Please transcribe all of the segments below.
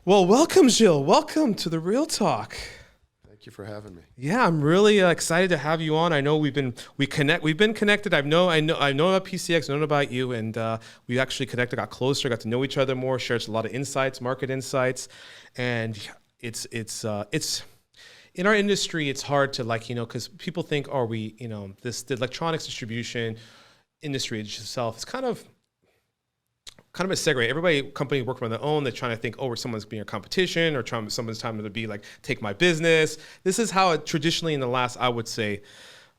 Well, welcome, Gilles. Welcome to the Real Talk. Thank you for having me. Yeah, I'm really excited to have you on. I know we've been connected. I know about PCX, known about you, and we actually connected, got closer, got to know each other more, shared a lot of insights, market insights, and it's in our industry. It's hard to because people think, are we the electronics distribution industry itself is kind of a segue. Company working on their own. They're trying to think, someone's being a competition, or someone's trying to be like, take my business. This is how it traditionally in the last, I would say,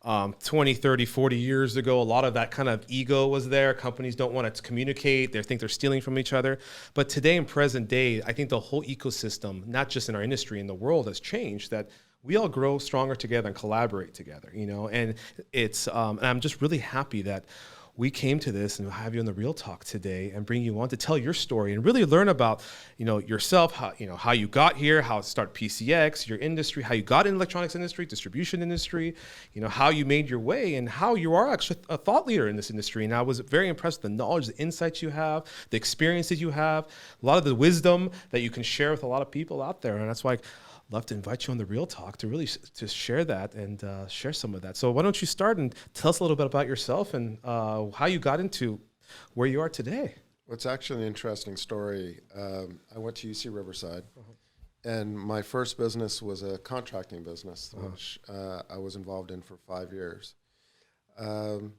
20, 30, 40 years ago, a lot of that kind of ego was there. Companies don't want to communicate. They think they're stealing from each other. But today, in present day, I think the whole ecosystem, not just in our industry, in the world, has changed, that we all grow stronger together and collaborate together, and it's, and I'm just really happy that we came to this and have you on the Real Talk today and bring you on to tell your story and really learn about, yourself, how you got here, how to start PCX, your industry, how you got in the electronics industry, distribution industry, how you made your way, and how you are actually a thought leader in this industry. And I was very impressed with the knowledge, the insights you have, the experiences you have, a lot of the wisdom that you can share with a lot of people out there. And that's why love to invite you on the Real Talk to really to share that and share some of that. So why don't you start and tell us a little bit about yourself and how you got into where you are today? Well, it's actually an interesting story. I went to UC Riverside, and my first business was a contracting business, which I was involved in for 5 years. And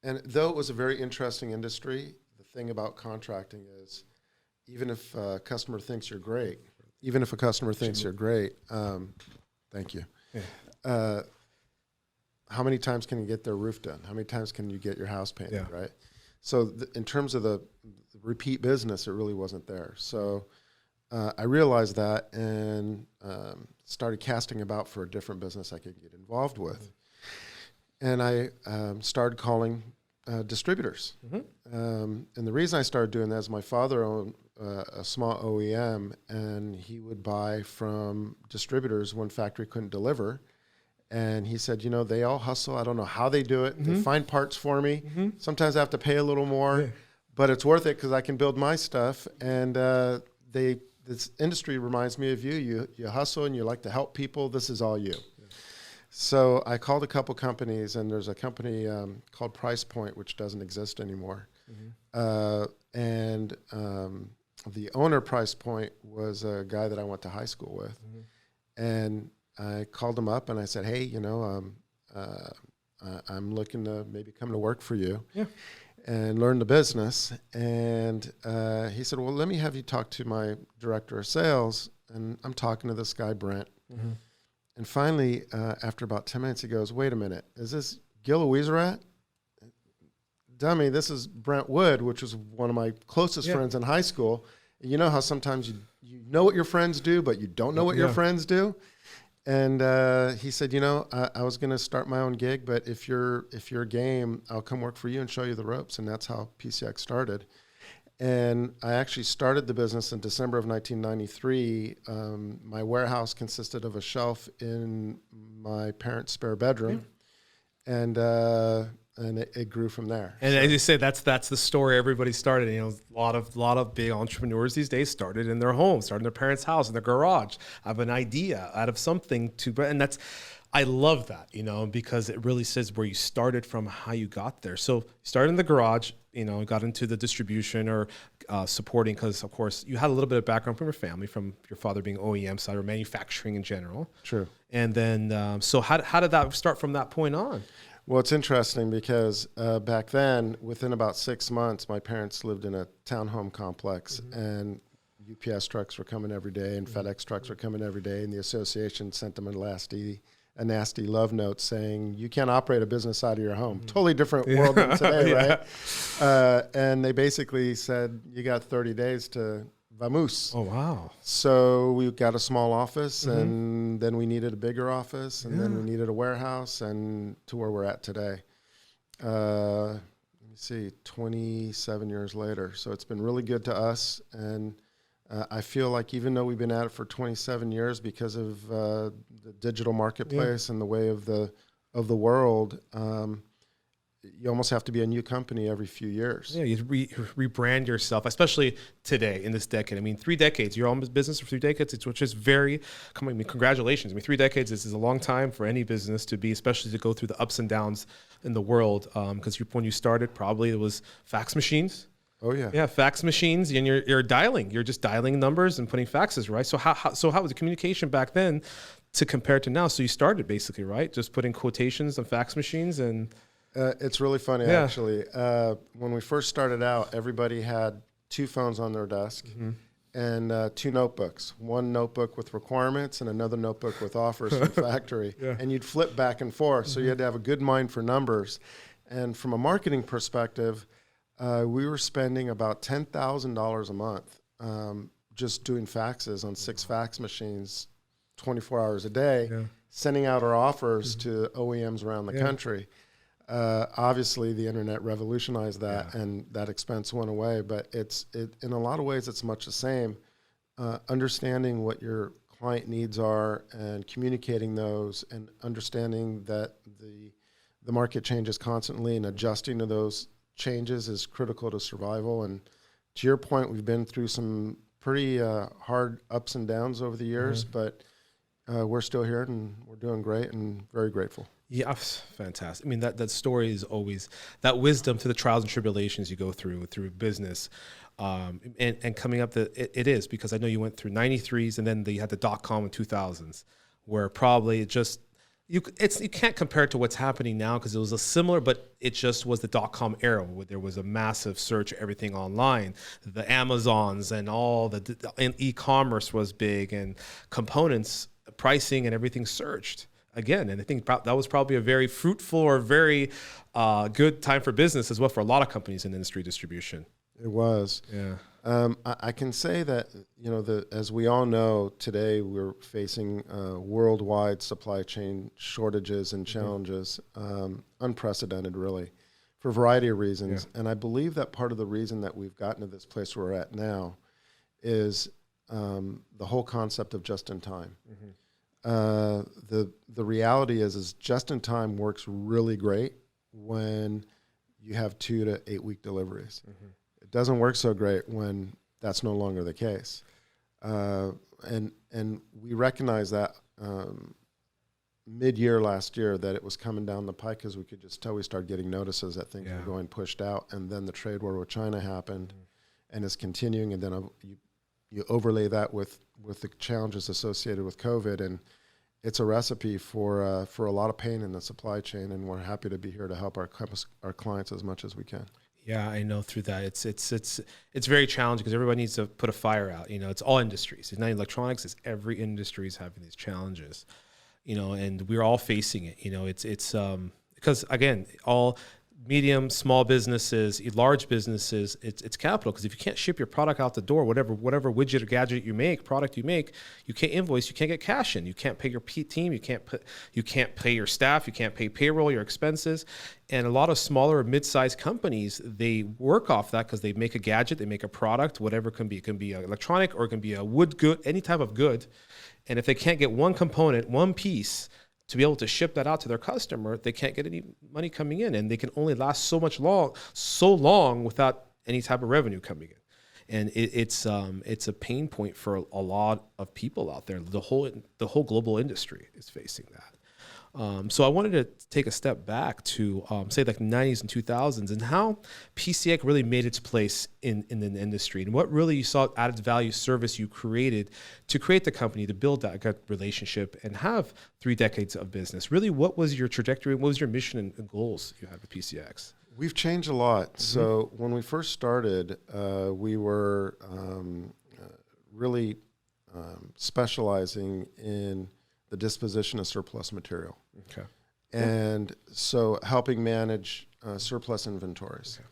though it was a very interesting industry, the thing about contracting is even if a customer thinks you're great, thank you. Yeah. How many times can you get their roof done? How many times can you get your house painted, right? So in terms of the repeat business, it really wasn't there. So I realized that and started casting about for a different business I could get involved with. And I started calling distributors. And the reason I started doing that is my father owned a small OEM, and he would buy from distributors when factory couldn't deliver. And he said, they all hustle. I don't know how they do it. They find parts for me. Sometimes I have to pay a little more, but it's worth it because I can build my stuff. And this industry reminds me of you. You hustle and you like to help people. This is all you. So I called a couple companies, and there's a company called Price Point, which doesn't exist anymore. The owner, Price Point, was a guy that I went to high school with. And I called him up and I said, hey, I'm looking to maybe come to work for you and learn the business. And he said, well, let me have you talk to my director of sales. And I'm talking to this guy, Brent. And finally, after about 10 minutes, he goes, wait a minute, is this Gil Aouizerat? Dummy, this is Brent Wood, which was one of my closest friends in high school. You know how sometimes you know what your friends do, but you don't know what your friends do? And he said, I was going to start my own gig, but if you're game, I'll come work for you and show you the ropes. And that's how PCX started. And I actually started the business in December of 1993. My warehouse consisted of a shelf in my parents' spare bedroom. And it grew from there. And as you said, that's the story everybody started. A lot of big entrepreneurs these days started in their home, started in their parents' house, in their garage, have an idea out of something and I love that, because it really says where you started from, how you got there. So you started in the garage, got into the distribution or supporting, because of course you had a little bit of background from your family, from your father being OEM side or manufacturing in general. True. And then, so how did that start from that point on? Well, it's interesting because back then, within about 6 months, my parents lived in a townhome complex, and UPS trucks were coming every day, and FedEx trucks were coming every day, and the association sent them a nasty love note saying, you can't operate a business out of your home. Totally different world than today, right? And they basically said, you got 30 days to vamos. Oh, wow. So we got a small office, and then we needed a bigger office, and then we needed a warehouse, and to where we're at today. Let me see, 27 years later. So it's been really good to us, and I feel like even though we've been at it for 27 years because of the digital marketplace and the way of the world, you almost have to be a new company every few years. Yeah, you rebrand yourself, especially today in this decade. I mean, 3 decades, your own business for 3 decades, which is very, congratulations. I mean, 3 decades is a long time for any business to be, especially to go through the ups and downs in the world. Because when you started, probably it was fax machines. Oh yeah. Yeah, fax machines, and you're dialing. You're just dialing numbers and putting faxes, right? So how was the communication back then to compare to now? So you started basically, right? Just putting quotations on fax machines and... It's really funny, actually. When we first started out, everybody had 2 phones on their desk and 2 notebooks. One notebook with requirements and another notebook with offers from factory. And you'd flip back and forth, so you had to have a good mind for numbers. And from a marketing perspective, we were spending about $10,000 a month just doing faxes on 6 fax machines 24 hours a day, sending out our offers to OEMs around the country. Obviously, the internet revolutionized that, and that expense went away. But in a lot of ways, it's much the same. Understanding what your client needs are and communicating those, and understanding that the market changes constantly, and adjusting to those changes is critical to survival. And to your point, we've been through some pretty hard ups and downs over the years, but we're still here and we're doing great and very grateful. Yeah, fantastic. I mean, that story is always that wisdom through the trials and tribulations you go through business, and coming up. It is, because I know you went through 93s, and then you had the .com in 2000s, where probably you can't compare it to what's happening now, because it was a similar, but it just was the .com era where there was a massive search of everything online, the Amazons and all and e-commerce was big, and components, pricing, and everything surged again. And I think that was probably a very fruitful or very good time for business as well for a lot of companies in industry distribution. It was. Yeah. I can say that, as we all know, today we're facing worldwide supply chain shortages and challenges, unprecedented really, for a variety of reasons. And I believe that part of the reason that we've gotten to this place where we're at now is the whole concept of just in time. The reality is just in time works really great when you have 2 to 8 week deliveries. It doesn't work so great when that's no longer the case. And we recognized that mid-year last year, that it was coming down the pike, because we could just tell we started getting notices that things were going pushed out. And then the trade war with China happened and is continuing. And then you overlay that with the challenges associated with COVID, and it's a recipe for a lot of pain in the supply chain. And we're happy to be here to help our clients as much as we can. Yeah, I know through that. It's very challenging, because everybody needs to put a fire out. It's all industries. It's not electronics. It's every industry is having these challenges, and we're all facing it. It's because, again, all medium, small businesses, large businesses, it's capital. Because if you can't ship your product out the door, whatever widget or gadget you make, product you make, you can't invoice, you can't get cash in, you can't pay your team, you can't pay your staff, you can't pay payroll, your expenses. And a lot of smaller or mid-sized companies, they work off that, because they make a gadget, they make a product, whatever it can be. It can be electronic, or it can be a wood good, any type of good. And if they can't get one component, one piece, to be able to ship that out to their customer, they can't get any money coming in, and they can only last so long without any type of revenue coming in. And it's a pain point for a lot of people out there. The whole global industry is facing that. So I wanted to take a step back to say like the 90s and 2000s, and how PCX really made its place in the industry, and what really you saw added value service you created to create the company, to build that good relationship and have 3 decades of business. Really, what was your trajectory? What was your mission and goals you had with PCX? We've changed a lot. So when we first started, we were really specializing in the disposition of surplus material. Okay. And so helping manage surplus inventories. Okay.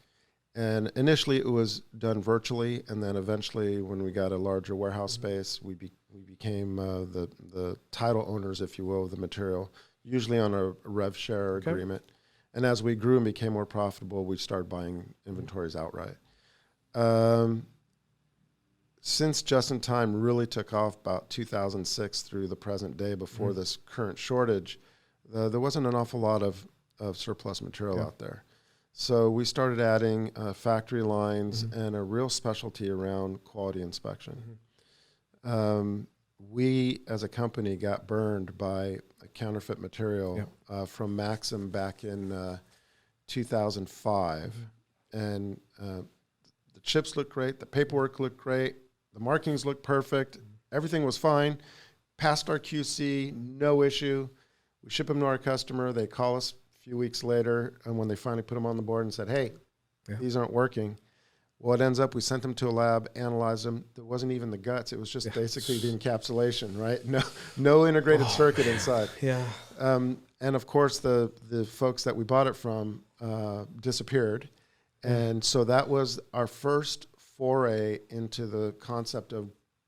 And initially it was done virtually, and then eventually when we got a larger warehouse space, we became the title owners, if you will, of the material, usually on a rev share agreement. And as we grew and became more profitable, we started buying inventories outright. Since just-in-time really took off about 2006 through the present day, before this current shortage, there wasn't an awful lot of surplus material out there. So we started adding factory lines and a real specialty around quality inspection. We, as a company, got burned by a counterfeit material from Maxim back in 2005. And the chips looked great, the paperwork looked great, the markings looked perfect, everything was fine, passed our QC, no issue. We ship them to our customer, they call us a few weeks later, and when they finally put them on the board and said, hey, these aren't working, well, it ends up we sent them to a lab, analyzed them. There wasn't even the guts. It was just basically the encapsulation, right? No integrated circuit inside. And of course, the folks that we bought it from disappeared. And so that was our first foray into the concept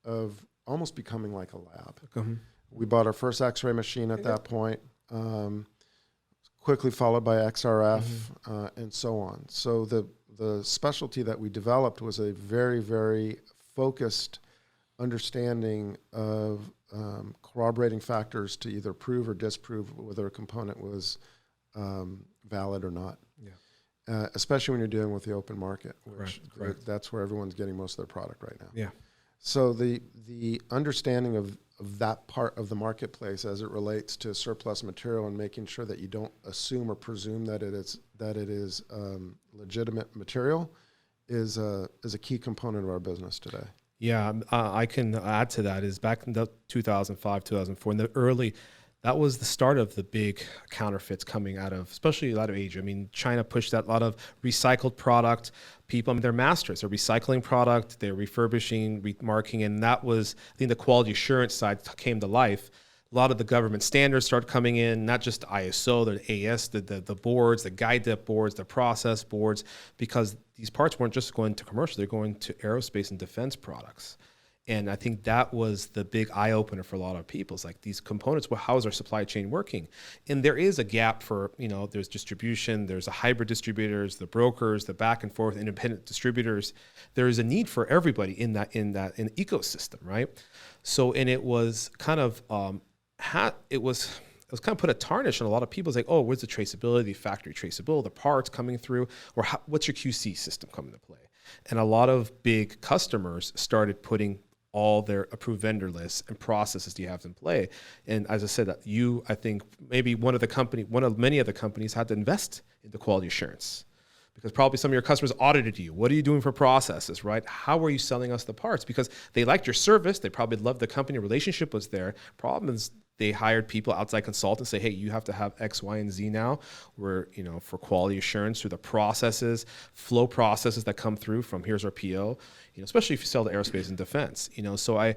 of almost becoming like a lab. We bought our first X-ray machine at that point, quickly followed by XRF and so on. So the specialty that we developed was a very, very focused understanding of corroborating factors to either prove or disprove whether a component was valid or not. Especially when you're dealing with the open market, which that's where everyone's getting most of their product right now. So the understanding of that part of the marketplace as it relates to surplus material and making sure that you don't assume or presume that it is legitimate material is a key component of our business today. I can add to that. Is back in the 2005, 2004, in the early, that was the start of the big counterfeits coming out of, especially out of Asia. I mean, China pushed out a lot of recycled product. People, I mean, they're masters. They're recycling product, they're refurbishing, remarking, and that was, I think the quality assurance side came to life. A lot of the government standards started coming in, not just ISO, the AS, the boards, the guide depth boards, the process boards, because these parts weren't just going to commercial, they're going to aerospace and defense products. And I think that was the big eye-opener for a lot of people. It's like these components, well, how is our supply chain working? And there is a gap for, there's distribution, there's a hybrid distributors, the brokers, the back and forth independent distributors. There is a need for everybody in the ecosystem, right? So, and it was kind of, it was kind of put a tarnish on a lot of people. It's like, oh, where's the traceability, the factory traceability, the parts coming through, or what's your QC system coming to play? And a lot of big customers started putting all their approved vendor lists and processes do you have in play. And as I said, I think maybe one of many of the companies had to invest into quality assurance because probably some of your customers audited you. What are you doing for processes, right? How are you selling us the parts? Because they liked your service. They probably loved the company. Relationship was there. Problem is they hired people, outside consultants, say, hey, you have to have X, Y, and Z now. We're, for quality assurance through the processes, flow processes that come through from here's our PO, especially if you sell to aerospace and defense. So I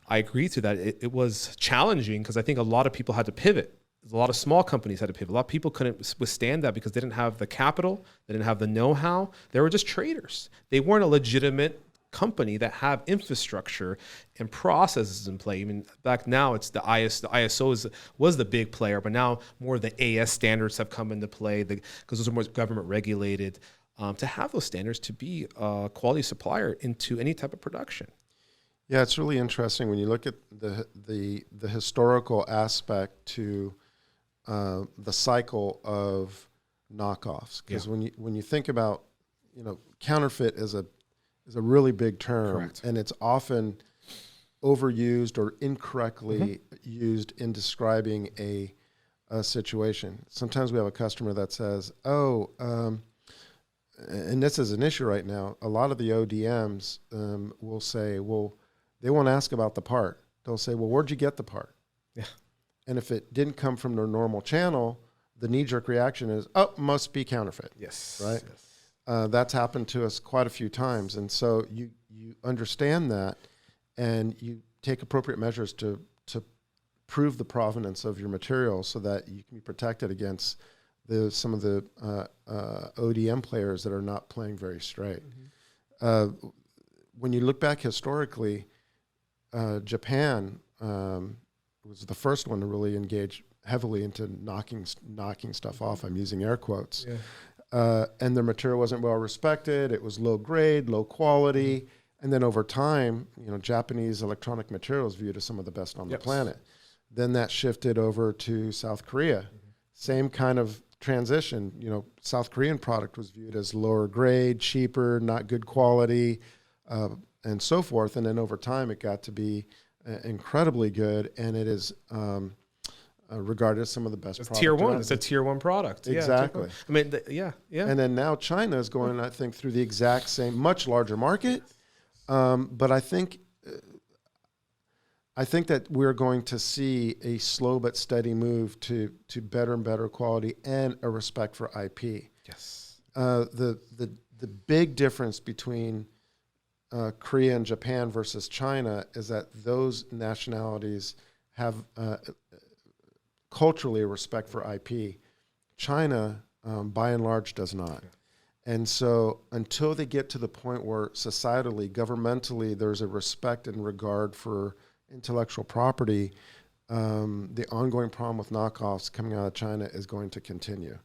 agree to that. It was challenging because I think a lot of people had to pivot. A lot of small companies had to pivot. A lot of people couldn't withstand that because they didn't have the capital, they didn't have the know-how. They were just traders. They weren't a legitimate company that have infrastructure and processes in play. I mean, back now it's the ISO was the big player, but now more of the AS standards have come into play because those are more government regulated to have those standards to be a quality supplier into any type of production. Yeah, it's really interesting when you look at the historical aspect to the cycle of knockoffs. Because when you think about, counterfeit is a really big term. Correct. And it's often overused or incorrectly used in describing a situation. Sometimes we have a customer that says, and this is an issue right now, a lot of the ODMs will say, well, they won't ask about the part. They'll say, well, where'd you get the part? Yeah. And if it didn't come from their normal channel, the knee-jerk reaction is, must be counterfeit. Yes. Right? Yes. That's happened to us quite a few times. And so you understand that and you take appropriate measures to prove the provenance of your material so that you can be protected against some of the ODM players that are not playing very straight. When you look back historically, Japan was the first one to really engage heavily into knocking stuff off. I'm using air quotes. Yeah. And their material wasn't well respected. It was low grade, low quality. And then over time, Japanese electronic materials viewed as some of the best on the planet. Then that shifted over to South Korea. Same kind of transition, South Korean product was viewed as lower grade, cheaper, not good quality, and so forth. And then over time, it got to be incredibly good, and it is regarded as some of the best products. Tier one. It's a tier one product. Exactly. Yeah, I mean, yeah. And then now China is going, I think, through the exact same, much larger market. But I think that we're going to see a slow but steady move to better and better quality and a respect for IP. Yes. The big difference between Korea and Japan versus China is that those nationalities have culturally a respect for IP. China, by and large, does not. And so until they get to the point where societally, governmentally, there's a respect and regard for intellectual property, the ongoing problem with knockoffs coming out of China is going to continue.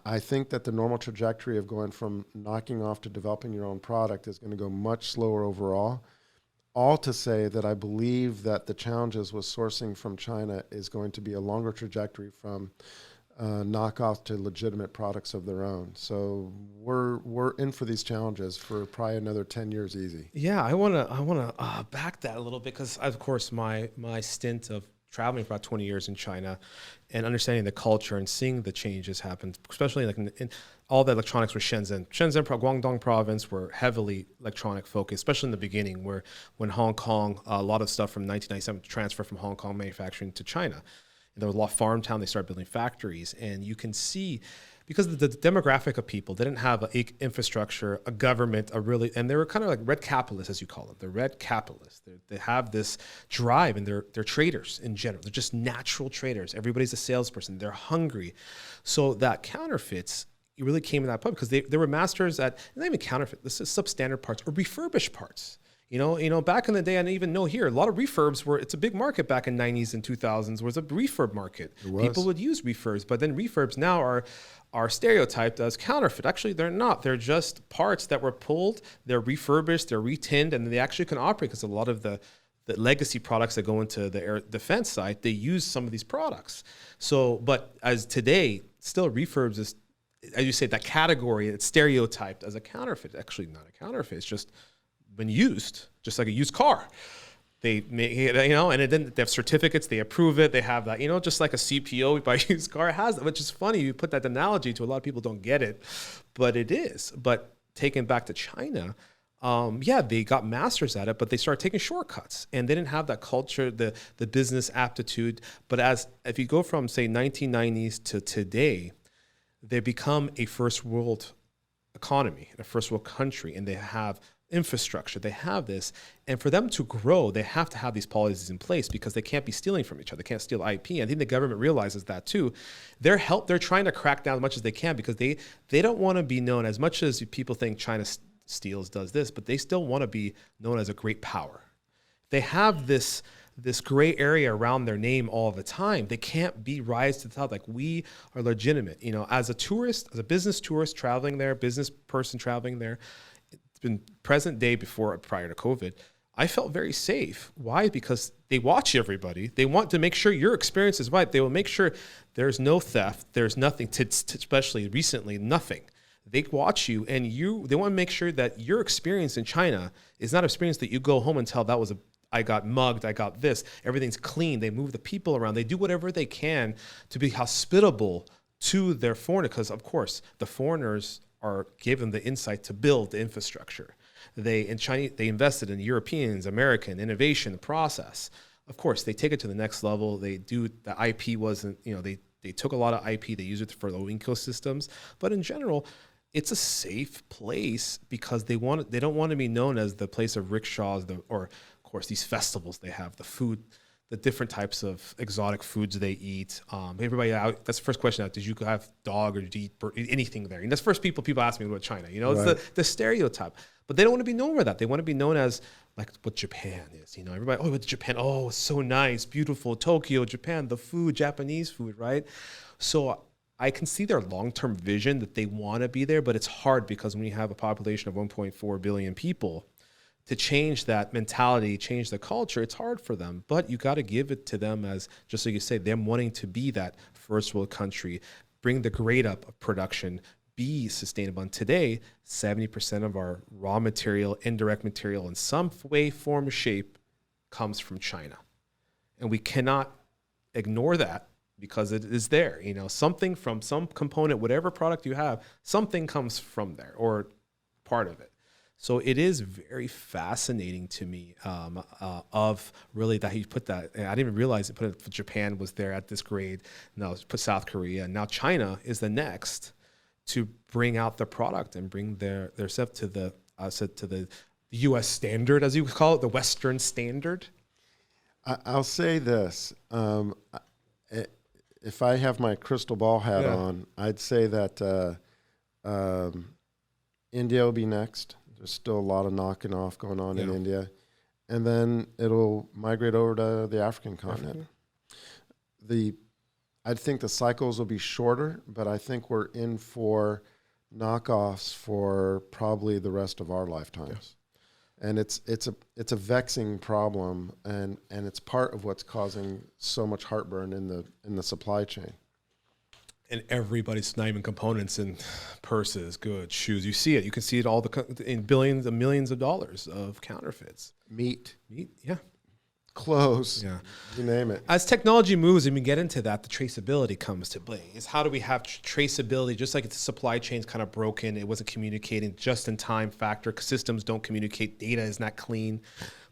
I think that the normal trajectory of going from knocking off to developing your own product is going to go much slower overall. All to say that I believe that the challenges with sourcing from China is going to be a longer trajectory from knockoff to legitimate products of their own. So we're in for these challenges for probably another 10 years easy. Yeah, I wanna back that a little bit, because of course my stint of traveling for about 20 years in China and understanding the culture and seeing the changes happen, especially like in all the electronics were Shenzhen, Guangdong province were heavily electronic focused, especially in the beginning, where when Hong Kong, a lot of stuff from 1997 transferred from Hong Kong manufacturing to China. And there was a lot of farm town, they started building factories, and you can see, because the demographic of people, they didn't have an infrastructure, a government, and they were kind of like red capitalists, as you call it. They're red capitalists. They have this drive, and they're traders in general. They're just natural traders. Everybody's a salesperson. They're hungry. So that counterfeits, it really came in that point, because they were masters at, not even counterfeit, this is substandard parts or refurbished parts. You know, back in the day, I didn't even know here, a lot of refurbs it's a big market back in 90s and 2000s, was a refurb market. People would use refurbs, but then refurbs now are stereotyped as counterfeit. Actually, they're not. They're just parts that were pulled, they're refurbished, they're retinned, and they actually can operate, because a lot of the legacy products that go into the air defense side, they use some of these products. So, but as today, still refurbs is, as you say, that category, it's stereotyped as a counterfeit. Actually, not a counterfeit. It's just been used, just like a used car. They make, and then they have certificates, they approve it, they have that, just like a CPO by used car has, which is funny. You put that analogy to, a lot of people don't get it, but it is. But taken back to China, they got masters at it, but they started taking shortcuts, and they didn't have that culture, the business aptitude. But if you go from, say, 1990s to today, they become a first world economy, a first world country, and they have infrastructure, they have this, and for them to grow, they have to have these policies in place, because they can't be stealing from each other. They can't steal IP. I think the government realizes that too. They're trying to crack down as much as they can, because they don't want to be known, as much as people think China steals, does this, but they still want to be known as a great power. They have this gray area around their name all the time. They can't rise to the top. Like, we are legitimate. As a tourist, as a business tourist traveling there, business person traveling there, it's been present day prior to COVID, I felt very safe. Why? Because they watch everybody. They want to make sure your experience is right. They will make sure there's no theft. There's nothing, especially recently, nothing. They watch you, and they want to make sure that your experience in China is not an experience that you go home and tell, I got mugged, I got this. Everything's clean. They move the people around. They do whatever they can to be hospitable to their foreigners, because, of course, the foreigners are given the insight to build the infrastructure. In China, they invested in Europeans, American innovation, the process. Of course, they take it to the next level. The IP wasn't, they took a lot of IP, they use it for low ecosystems, but in general, it's a safe place, because they don't want to be known as the place of rickshaws, or of course these festivals they have, the food, the different types of exotic foods they eat. Everybody out. That's the first question out. Did you have dog, or did you eat anything there? And that's the first people ask me about China. Right. It's the stereotype. But they don't want to be known for that. They want to be known as like what Japan is. Everybody, it's Japan. Oh, it's so nice, beautiful. Tokyo, Japan, the food, Japanese food, right? So I can see their long-term vision that they want to be there, but it's hard, because when you have a population of 1.4 billion people, to change that mentality, change the culture, it's hard for them. But you got to give it to them as, just like you say, them wanting to be that first world country, bring the grade up of production, be sustainable. And today, 70% of our raw material, indirect material in some way, form, or shape comes from China. And we cannot ignore that because it is there. You know, something from some component, whatever product you have, something comes from there or part of it. So it is very fascinating to me of really that he put that. I didn't even realize it. Japan was there at this grade. No, put South Korea. And now China is the next to bring out the product and bring their stuff to the U.S. standard, as you would call it, the Western standard. I'll say this. If I have my crystal ball hat on, I'd say that India will be next. There's still a lot of knocking off going on in India. And then it'll migrate over to the African continent. I think the cycles will be shorter, but I think we're in for knockoffs for probably the rest of our lifetimes. And it's a vexing problem, and it's part of what's causing so much heartburn in the supply chain. And everybody's not even components in purses, goods, shoes. You see it. You can see it all in billions and millions of dollars of counterfeits. Meat, yeah. Clothes, you name it. As technology moves and we get into that, the traceability comes to play. Is how do we have traceability? Just like the supply chain's kind of broken, it wasn't communicating just-in-time factor. Systems don't communicate. Data is not clean.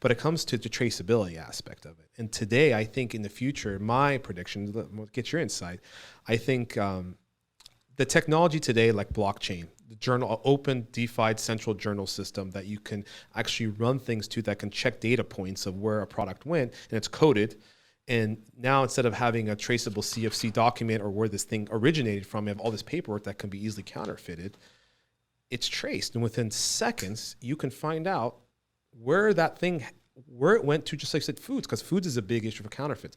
But it comes to the traceability aspect of it. And today, I think in the future, my prediction, get your insight, I think the technology today, like blockchain, the journal, open, DeFi, central journal system that you can actually run things to that can check data points of where a product went, and it's coded. And now instead of having a traceable CFC document or where this thing originated from, you have all this paperwork that can be easily counterfeited. It's traced, and within seconds, you can find out where it went to, just like I said, foods, because foods is a big issue for counterfeits.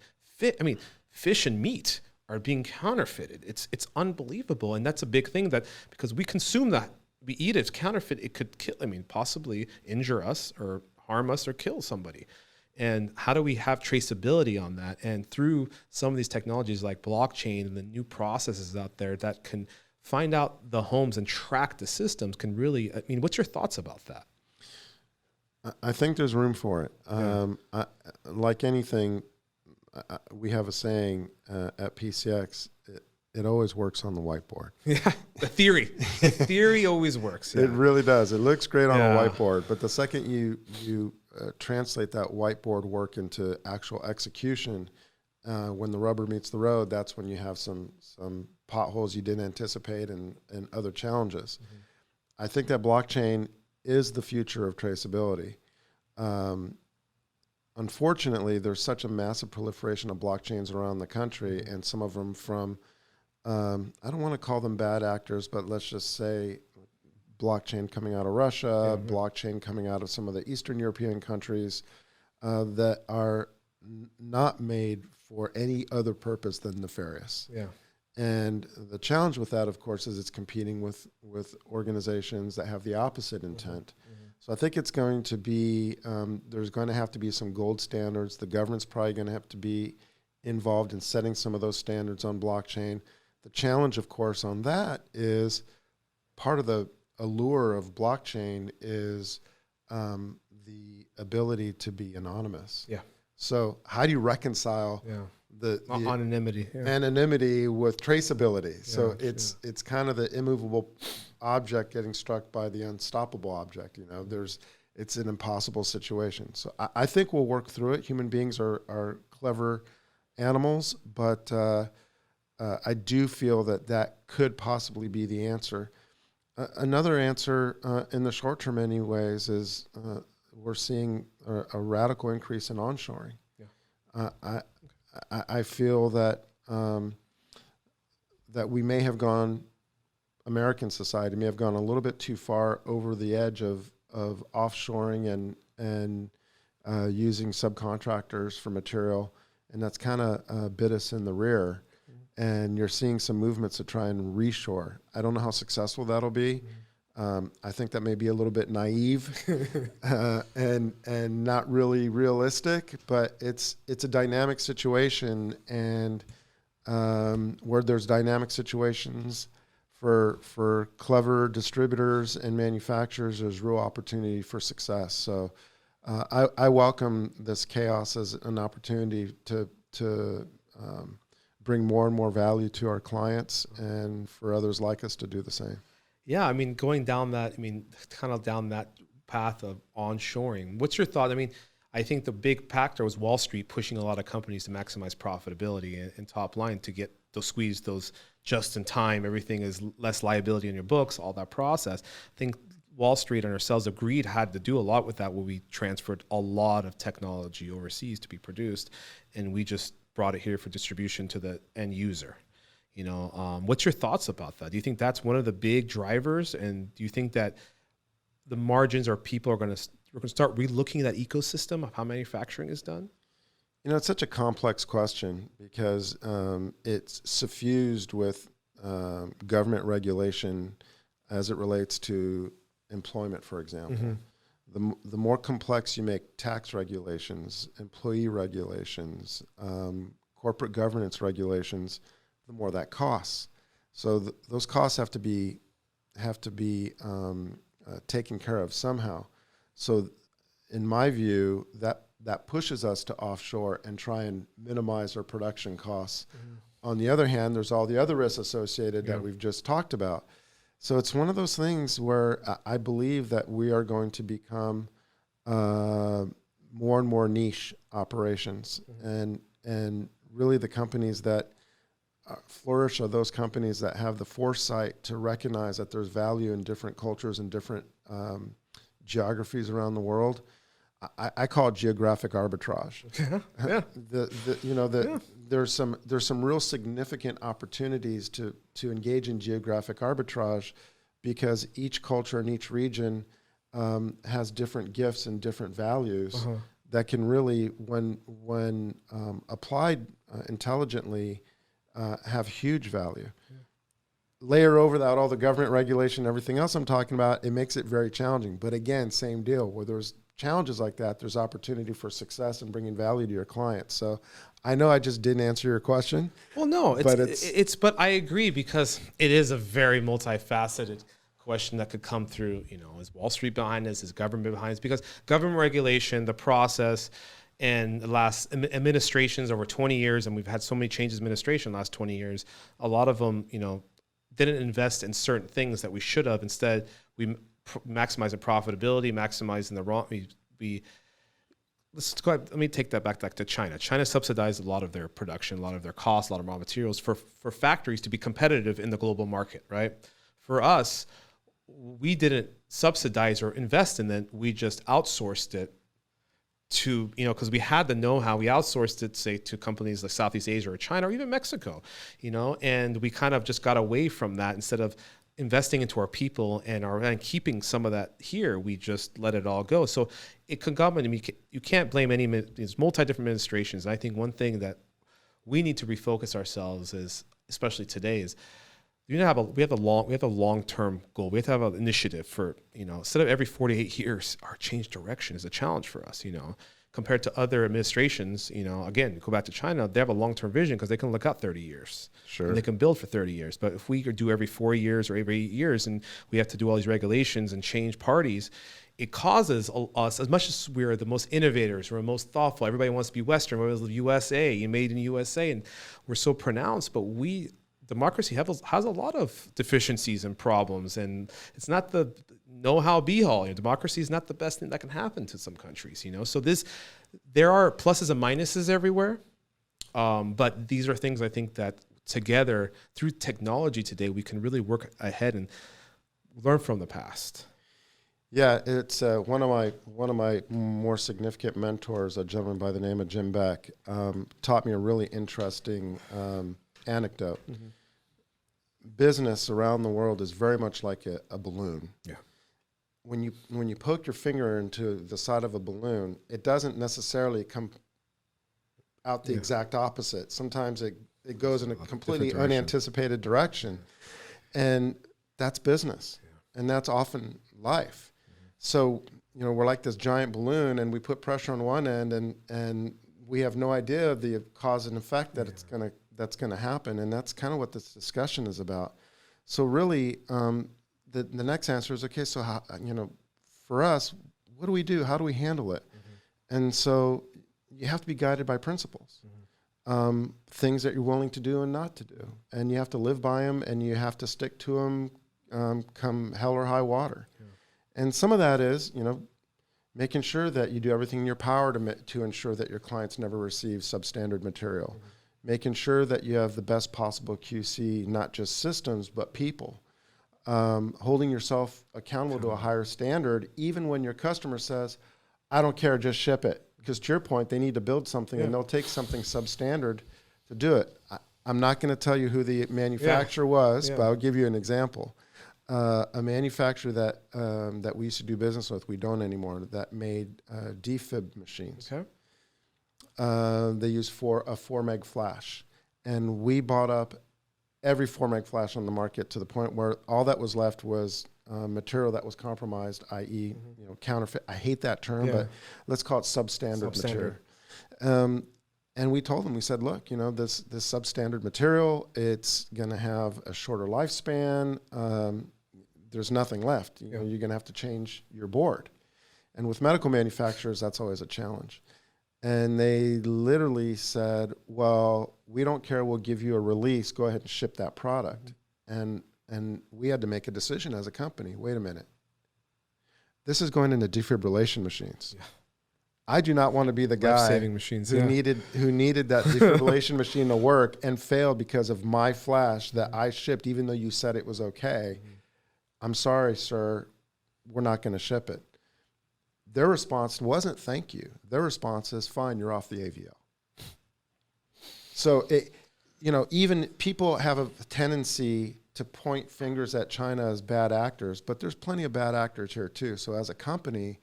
Fish and meat are being counterfeited. It's unbelievable. And that's a big thing, that because we consume that, we eat it, it's counterfeit, it could kill, possibly injure us or harm us or kill somebody. And how do we have traceability on that? And through some of these technologies like blockchain and the new processes out there that can find out the homes and track the systems can really, what's your thoughts about that? I think there's room for it. Like anything, we have a saying at PCX, it always works on the whiteboard. Yeah, the theory always works. Yeah. It really does. It looks great on a whiteboard, but the second you translate that whiteboard work into actual execution, when the rubber meets the road, that's when you have some potholes you didn't anticipate and other challenges. Mm-hmm. I think that blockchain is the future of traceability. Unfortunately, there's such a massive proliferation of blockchains around the country, and some of them from, I don't want to call them bad actors, but let's just say blockchain coming out of Russia, blockchain coming out of some of the Eastern European countries that are not made for any other purpose than nefarious. Yeah. And the challenge with that, of course, is it's competing with organizations that have the opposite intent. So I think it's going to be, there's going to have to be some gold standards. The government's probably going to have to be involved in setting some of those standards on blockchain. The challenge, of course, on that is part of the allure of blockchain is the ability to be anonymous. Yeah. So how do you reconcile the anonymity with traceability? So it's kind of the immovable object getting struck by the unstoppable object. It's an impossible situation. So I think we'll work through it. Human beings are clever animals, but I do feel that could possibly be the answer. Another answer in the short term anyways is we're seeing a radical increase in onshoring. Yeah. I feel that that we may have gone, American society may have gone a little bit too far over the edge of offshoring and using subcontractors for material, and that's kind of bit us in the rear. And you're seeing some movements to try and reshore. I don't know how successful that'll be. I think that may be a little bit naive and not really realistic, but it's a dynamic situation, and where there's dynamic situations for clever distributors and manufacturers, there's real opportunity for success. So I welcome this chaos as an opportunity to bring more and more value to our clients and for others like us to do the same. Yeah, I mean, going down that, kind of down that path of onshoring. What's your thought? I mean, I think the big factor was Wall Street pushing a lot of companies to maximize profitability and top line to get those squeeze those just in time. Everything is less liability in your books, all that process. I think Wall Street and ourselves agreed had to do a lot with that, where we transferred a lot of technology overseas to be produced, and we just brought it here for distribution to the end user. What's your thoughts about that? Do you think that's one of the big drivers? And do you think that the margins or people are going to start relooking at that ecosystem of how manufacturing is done? It's such a complex question because it's suffused with government regulation as it relates to employment, for example. Mm-hmm. The more complex you make tax regulations, employee regulations, corporate governance regulations, the more that costs. So those costs have to be taken care of somehow. So in my view, that pushes us to offshore and try and minimize our production costs. Mm-hmm. On the other hand, there's all the other risks associated that we've just talked about. So it's one of those things where I believe that we are going to become more and more niche operations. Mm-hmm. And really the companies that flourish are those companies that have the foresight to recognize that there's value in different cultures and different geographies around the world. I call it geographic arbitrage. Yeah. There's some real significant opportunities to engage in geographic arbitrage because each culture and each region has different gifts and different values that can really, when applied intelligently, have huge value. Yeah. Layer over that all the government regulation and everything else I'm talking about, it makes it very challenging. But again, same deal. Where there's challenges like that, there's opportunity for success and bringing value to your clients. So I know I just didn't answer your question. Well, no, but I agree, because it is a very multifaceted question that could come through, is Wall Street behind this? Is government behind this? Because government regulation, the process, and the last administrations over 20 years, and we've had so many changes in administration in the last 20 years, a lot of them, didn't invest in certain things that we should have. Instead, we maximize the profitability, maximizing the wrong. Let me take that back to China. China subsidized a lot of their production, a lot of their costs, a lot of raw materials for factories to be competitive in the global market, right? For us, we didn't subsidize or invest in it. We just outsourced it to, because we had the know-how. We outsourced it, say, to companies like Southeast Asia or China or even Mexico, and we kind of just got away from that. Instead of investing into our people and keeping some of that here, we just let it all go. So it could come, you can't blame there's multi-different administrations. And I think one thing that we need to refocus ourselves is, especially today, is we have a long-term goal. We have to have an initiative for, instead of every 48 years, our change direction is a challenge for us, compared to other administrations. Again, go back to China, they have a long-term vision because they can look out 30 years. Sure. And they can build for 30 years. But if we do every 4 years or every 8 years and we have to do all these regulations and change parties, it causes us, as much as we're the most innovators, we're the most thoughtful, everybody wants to be Western, we live USA, made in USA, and we're so pronounced, but democracy has a lot of deficiencies and problems, and it's not the know-how be-all. Democracy is not the best thing that can happen to some countries. So there are pluses and minuses everywhere, but these are things I think that together through technology today we can really work ahead and learn from the past. Yeah, it's one of my more significant mentors, a gentleman by the name of Jim Beck, taught me a really interesting anecdote. Mm-hmm. Business around the world is very much like a balloon. Yeah. When you poke your finger into the side of a balloon, it doesn't necessarily come out the exact opposite. Sometimes it goes in a completely unanticipated direction. And that's business. Yeah. And that's often life. Mm-hmm. So, we're like this giant balloon, and we put pressure on one end, and we have no idea of the cause and effect that it's going to that's going to happen, and that's kind of what this discussion is about. So really, the next answer is, okay, so how, for us, what do we do? How do we handle it? And so you have to be guided by principles, things that you're willing to do and not to do, and you have to live by them, and you have to stick to them, come hell or high water. And some of that is, making sure that you do everything in your power to ensure that your clients never receive substandard material, making sure that you have the best possible QC, not just systems, but people, holding yourself accountable to a higher standard, even when your customer says, I don't care, just ship it. Because to your point, they need to build something and they'll take something substandard to do it. I'm not going to tell you who the manufacturer was, but I'll give you an example. A manufacturer that we used to do business with, we don't anymore, that made defib machines. Okay. They use a 4 meg flash. And we bought up every 4 meg flash on the market to the point where all that was left was material that was compromised, i.e., counterfeit. I hate that term, but let's call it substandard material. And we told them, we said, look, this substandard material, it's going to have a shorter lifespan. There's nothing left. You're going to have to change your board. And with medical manufacturers, that's always a challenge. And they literally said, well, we don't care. We'll give you a release. Go ahead and ship that product. And we had to make a decision as a company. Wait a minute. This is going into defibrillation machines. Yeah. I do not want to be the guy life-saving machines, who needed that defibrillation machine to work and failed because of my flash that I shipped, even though you said it was okay. I'm sorry, sir. We're not going to ship it. Their response wasn't thank you. Their response is, fine, you're off the AVL. So, even people have a tendency to point fingers at China as bad actors, but there's plenty of bad actors here too. So as a company,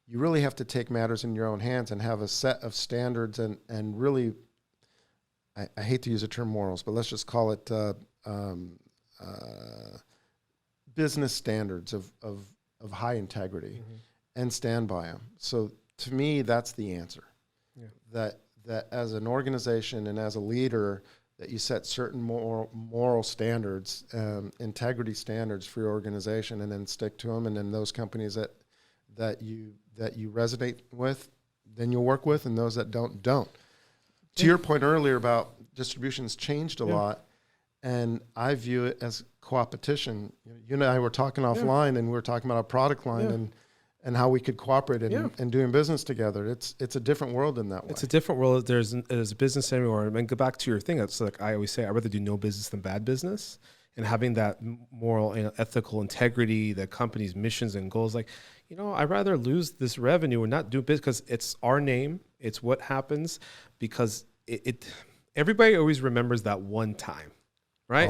you really have to take matters in your own hands and have a set of standards and really, I hate to use the term morals, but let's just call it business standards of high integrity and stand by them. So to me, that's the answer. Yeah. That as an organization and as a leader, that you set certain moral standards, integrity standards for your organization, and then stick to them. And then those companies that you resonate with, then you'll work with, and those that don't. To your point earlier about distribution's changed a lot, and I view it as co-opetition. You and I were talking offline, and we were talking about our product line and how we could cooperate and doing business together. It's a different world in that way. It's a different world. There's a business anywhere. And go back to your thing. It's like I always say, I'd rather do no business than bad business. And having that moral and ethical integrity, the company's missions and goals, I'd rather lose this revenue and not do business because it's our name. It's what happens because everybody always remembers that one time, right?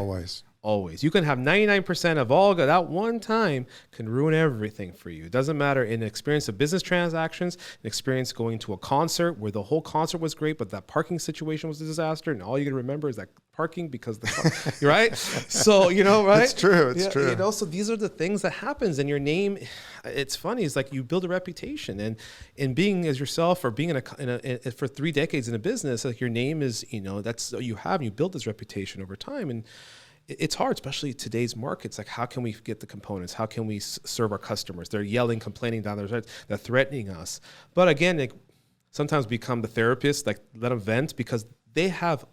Always. You can have 99% of all that one time can ruin everything for you. It doesn't matter in experience of business transactions, an experience going to a concert where the whole concert was great, but that parking situation was a disaster. And all you can remember is that parking because right? So, right? It's true. It's true. So these are the things that happens and your name, it's funny. It's like you build a reputation and in being as yourself or being for 3 decades in a business, like your name is, that's you have, and you build this reputation over time. And it's hard, especially today's markets. Like, how can we get the components? How can we serve our customers? They're yelling, complaining down their sides. They're threatening us. But again, sometimes become the therapist, let them vent because they have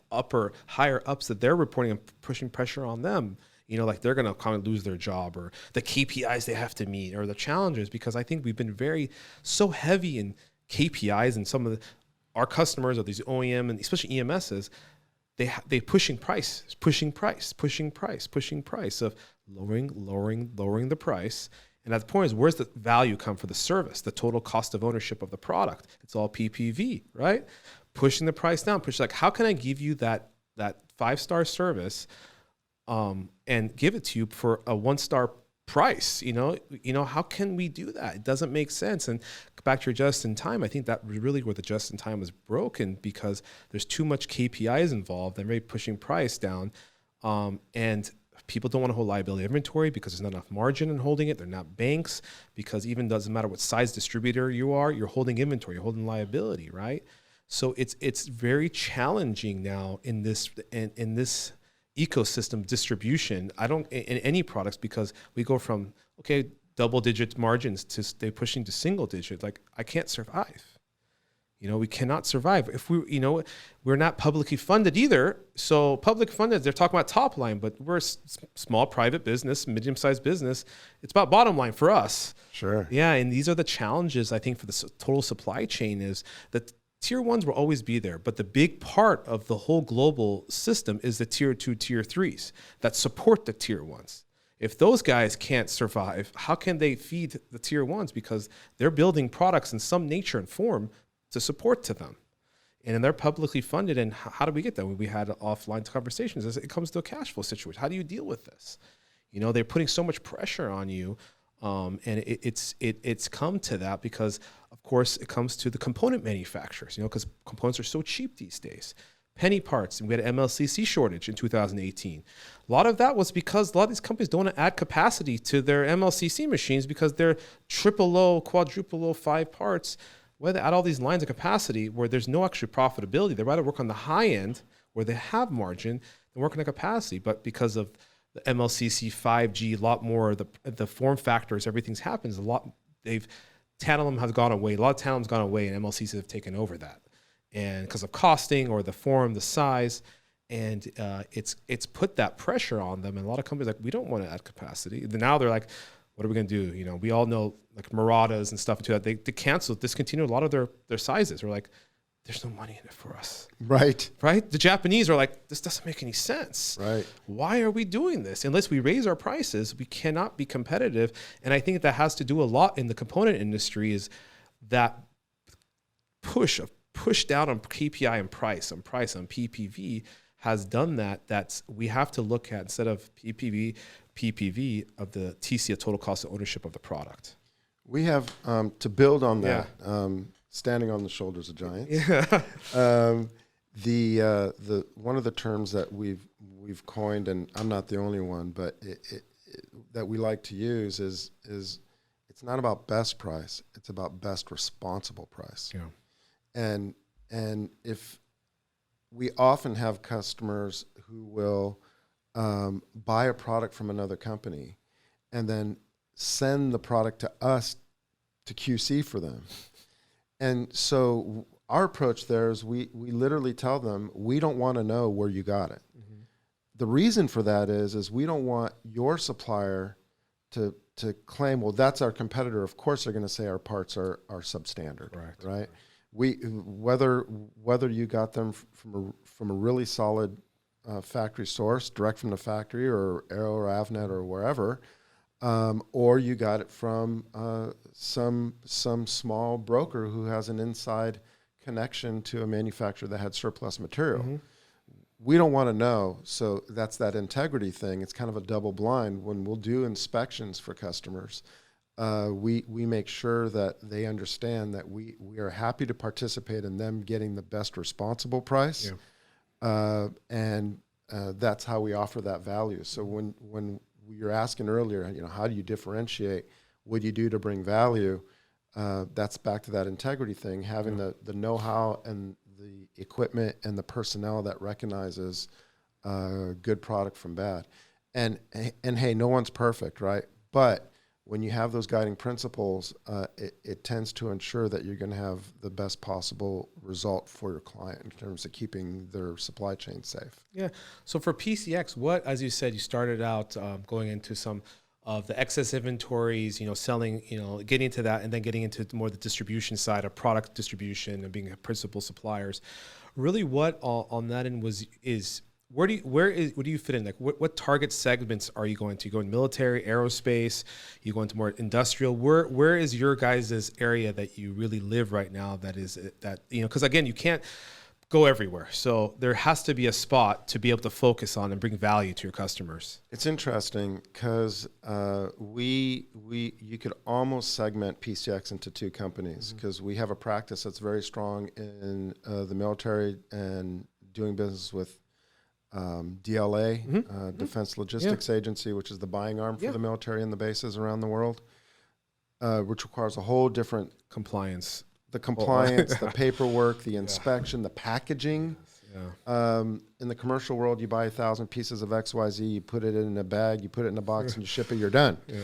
higher ups that they're reporting and pushing pressure on them. They're going to kind of lose their job or the KPIs they have to meet or the challenges, because I think we've been so heavy in KPIs and some of our customers or these OEM and especially EMSs, they pushing price of lowering the price. And at the point is, where's the value come for the service, the total cost of ownership of the product? It's all PPV, right? Pushing the price down, how can I give you that 5-star service and give it to you for a 1-star price? How can we do that? It doesn't make sense. And back to your just in time, I think that really where the just in time was broken because there's too much KPIs involved and really pushing price down. And people don't want to hold liability inventory because there's not enough margin in holding it. They're not banks because even doesn't matter what size distributor you are, you're holding inventory, you're holding liability, right? So it's very challenging now in this ecosystem distribution. I don't in any products, because we go from double digit margins to stay pushing to single digit. Like, I can't survive. We cannot survive if we're not publicly funded either. So public funded, they're talking about top line, but we're a small private business, medium-sized business. It's about bottom line for us. Sure. Yeah. And these are the challenges, I think, for the total supply chain, is that tier ones will always be there. But the big part of the whole global system is the tier 2, tier 3s that support the tier ones. If those guys can't survive, how can they feed the tier ones? Because they're building products in some nature and form to support to them. And they're publicly funded. And how do we get that? We had offline conversations. As it comes to a cash flow situation, how do you deal with this? They're putting so much pressure on you. And it's come to that because, of course, it comes to the component manufacturers, because components are so cheap these days. Penny parts, and we had an MLCC shortage in 2018. A lot of that was because a lot of these companies don't want to add capacity to their MLCC machines because they're triple low, quadruple low, 5 parts. Where they add all these lines of capacity where there's no actual profitability. They'd rather work on the high end where they have margin than work on the capacity. But because of the MLCC 5G, a lot more the form factors, everything's happens a lot. Tantalum has gone away. A lot of tantalum's gone away, and MLCCs have taken over that. And because of costing or the form, the size, and it's put that pressure on them. And a lot of companies we don't want to add capacity. Now they're like, what are we going to do? We all know like Muratas and stuff. They canceled, discontinued a lot of their sizes. We're like, there's no money in it for us. Right. The Japanese are like, this doesn't make any sense. Right. Why are we doing this? Unless we raise our prices, we cannot be competitive. And I think that has to do a lot in the component industry, is that push down on KPI and price on PPV has done that. We have to look at, instead of PPV of the TC, total cost of ownership of the product. We have, to build on that, standing on the shoulders of giants. Yeah. The one of the terms that we've coined, and I'm not the only one, but that we like to use is it's not about best price, it's about best responsible price. Yeah. And if we often have customers who will buy a product from another company and then send the product to us to QC for them. And so our approach there is we literally tell them, we don't want to know where you got it. Mm-hmm. The reason for that is we don't want your supplier to claim, well, that's our competitor. Of course, they're going to say our parts are substandard, right? Whether you got them from a really solid factory source, direct from the factory, or Aero or Avnet or wherever, or you got it from some small broker who has an inside connection to a manufacturer that had surplus material. Mm-hmm. We don't want to know, so that's that integrity thing. It's kind of a double blind. When we'll do inspections for customers, we make sure that they understand that we are happy to participate in them getting the best responsible price. Yeah. And that's how we offer that value. So when you're asking earlier, how do you differentiate? What do you do to bring value? That's back to that integrity thing, having the know-how and the equipment and the personnel that recognizes good product from bad. And hey, no one's perfect, right? But when you have those guiding principles, it tends to ensure that you're going to have the best possible result for your client in terms of keeping their supply chain safe. Yeah. So for PCX, as you said, you started out going into some of the excess inventories, selling, getting into that, and then getting into more the distribution side of product distribution and being principal suppliers. Really, what on that end is where do you fit in? Like, what target segments are you going to? You go in military, aerospace? You go into more industrial? Where is your guys' area that you really live right now? Because again, you can't go everywhere. So there has to be a spot to be able to focus on and bring value to your customers. It's interesting because you could almost segment PCX into two companies, because we have a practice that's very strong in the military and doing business with DLA, Defense Logistics Agency, which is the buying arm for the military and the bases around the world, which requires a whole different compliance the compliance, the paperwork, the inspection, the packaging. Yeah. In the commercial world, you buy 1,000 pieces of XYZ, you put it in a bag, you put it in a box, and you ship it, you're done. Yeah.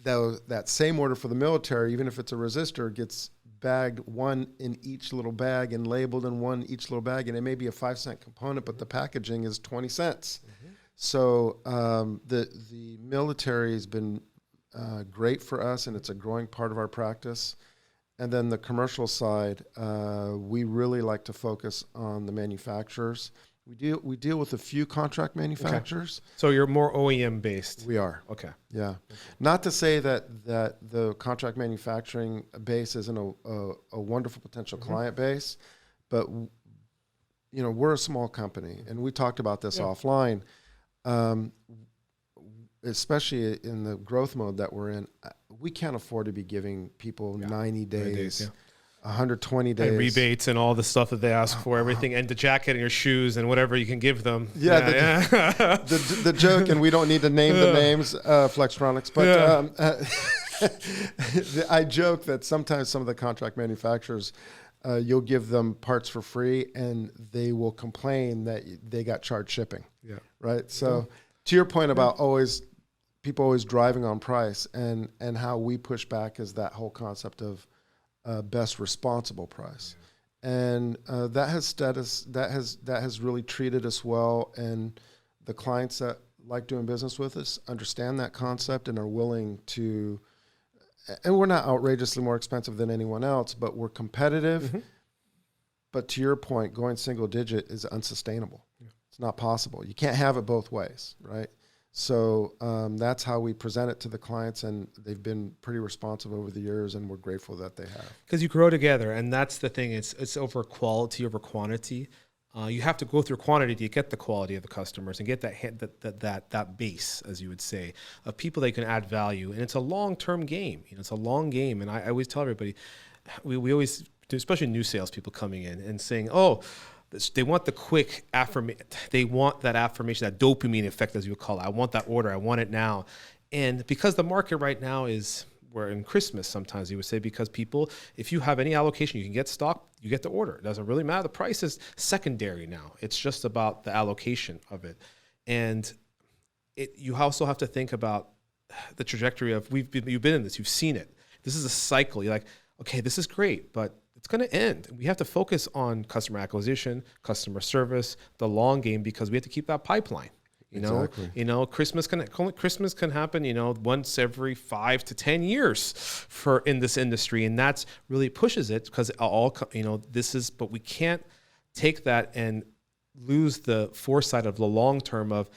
Though that same order for the military, even if it's a resistor, gets bagged, one in each little bag and labeled in one each little bag, and it may be a 5-cent component, but the packaging is 20 cents. Mm-hmm. So the military has been great for us, and it's a growing part of our practice. And then the commercial side, we really like to focus on the manufacturers. We deal with a few contract manufacturers. Okay. So you're more OEM based. We are. Okay. Yeah. Okay. Not to say that the contract manufacturing base isn't a wonderful potential client base, but we're a small company, and we talked about this offline. Especially in the growth mode that we're in, we can't afford to be giving people 90 days, 120 days. And rebates and all the stuff that they ask for, everything, and the jacket and your shoes and whatever you can give them. The joke, and we don't need to name the names, Flextronics, but I joke that sometimes some of the contract manufacturers, you'll give them parts for free, and they will complain that they got charged shipping. Yeah. Right. So to your point about people always driving on price, and how we push back is that whole concept of best responsible price, and that has really treated us well, and the clients that like doing business with us understand that concept and are willing to. And we're not outrageously more expensive than anyone else, but we're competitive. Mm-hmm. But to your point, going single digit is unsustainable. Yeah. It's not possible. You can't have it both ways, right? So that's how we present it to the clients, and they've been pretty responsive over the years, and we're grateful that they have. Because you grow together, and that's the thing. It's over quality over quantity. You have to go through quantity to get the quality of the customers and get that base, as you would say, of people that can add value. And it's a long-term game. It's a long game. And I always tell everybody, we always do, especially new salespeople coming in and saying, they want the quick affirmation. They want that affirmation, that dopamine effect, as you would call it. I want that order. I want it now. And because the market right now we're in Christmas, sometimes you would say, because people, if you have any allocation, you can get stock, you get the order. It doesn't really matter. The price is secondary now. It's just about the allocation of it. And you also have to think about the trajectory of, you've been in this, you've seen it. This is a cycle. You're like, okay, this is great, but it's going to end. We have to focus on customer acquisition, customer service, the long game, because we have to keep that pipeline. Exactly. Christmas can happen, once every 5 to 10 years in this industry. And that's really pushes it, because but we can't take that and lose the foresight of the long term of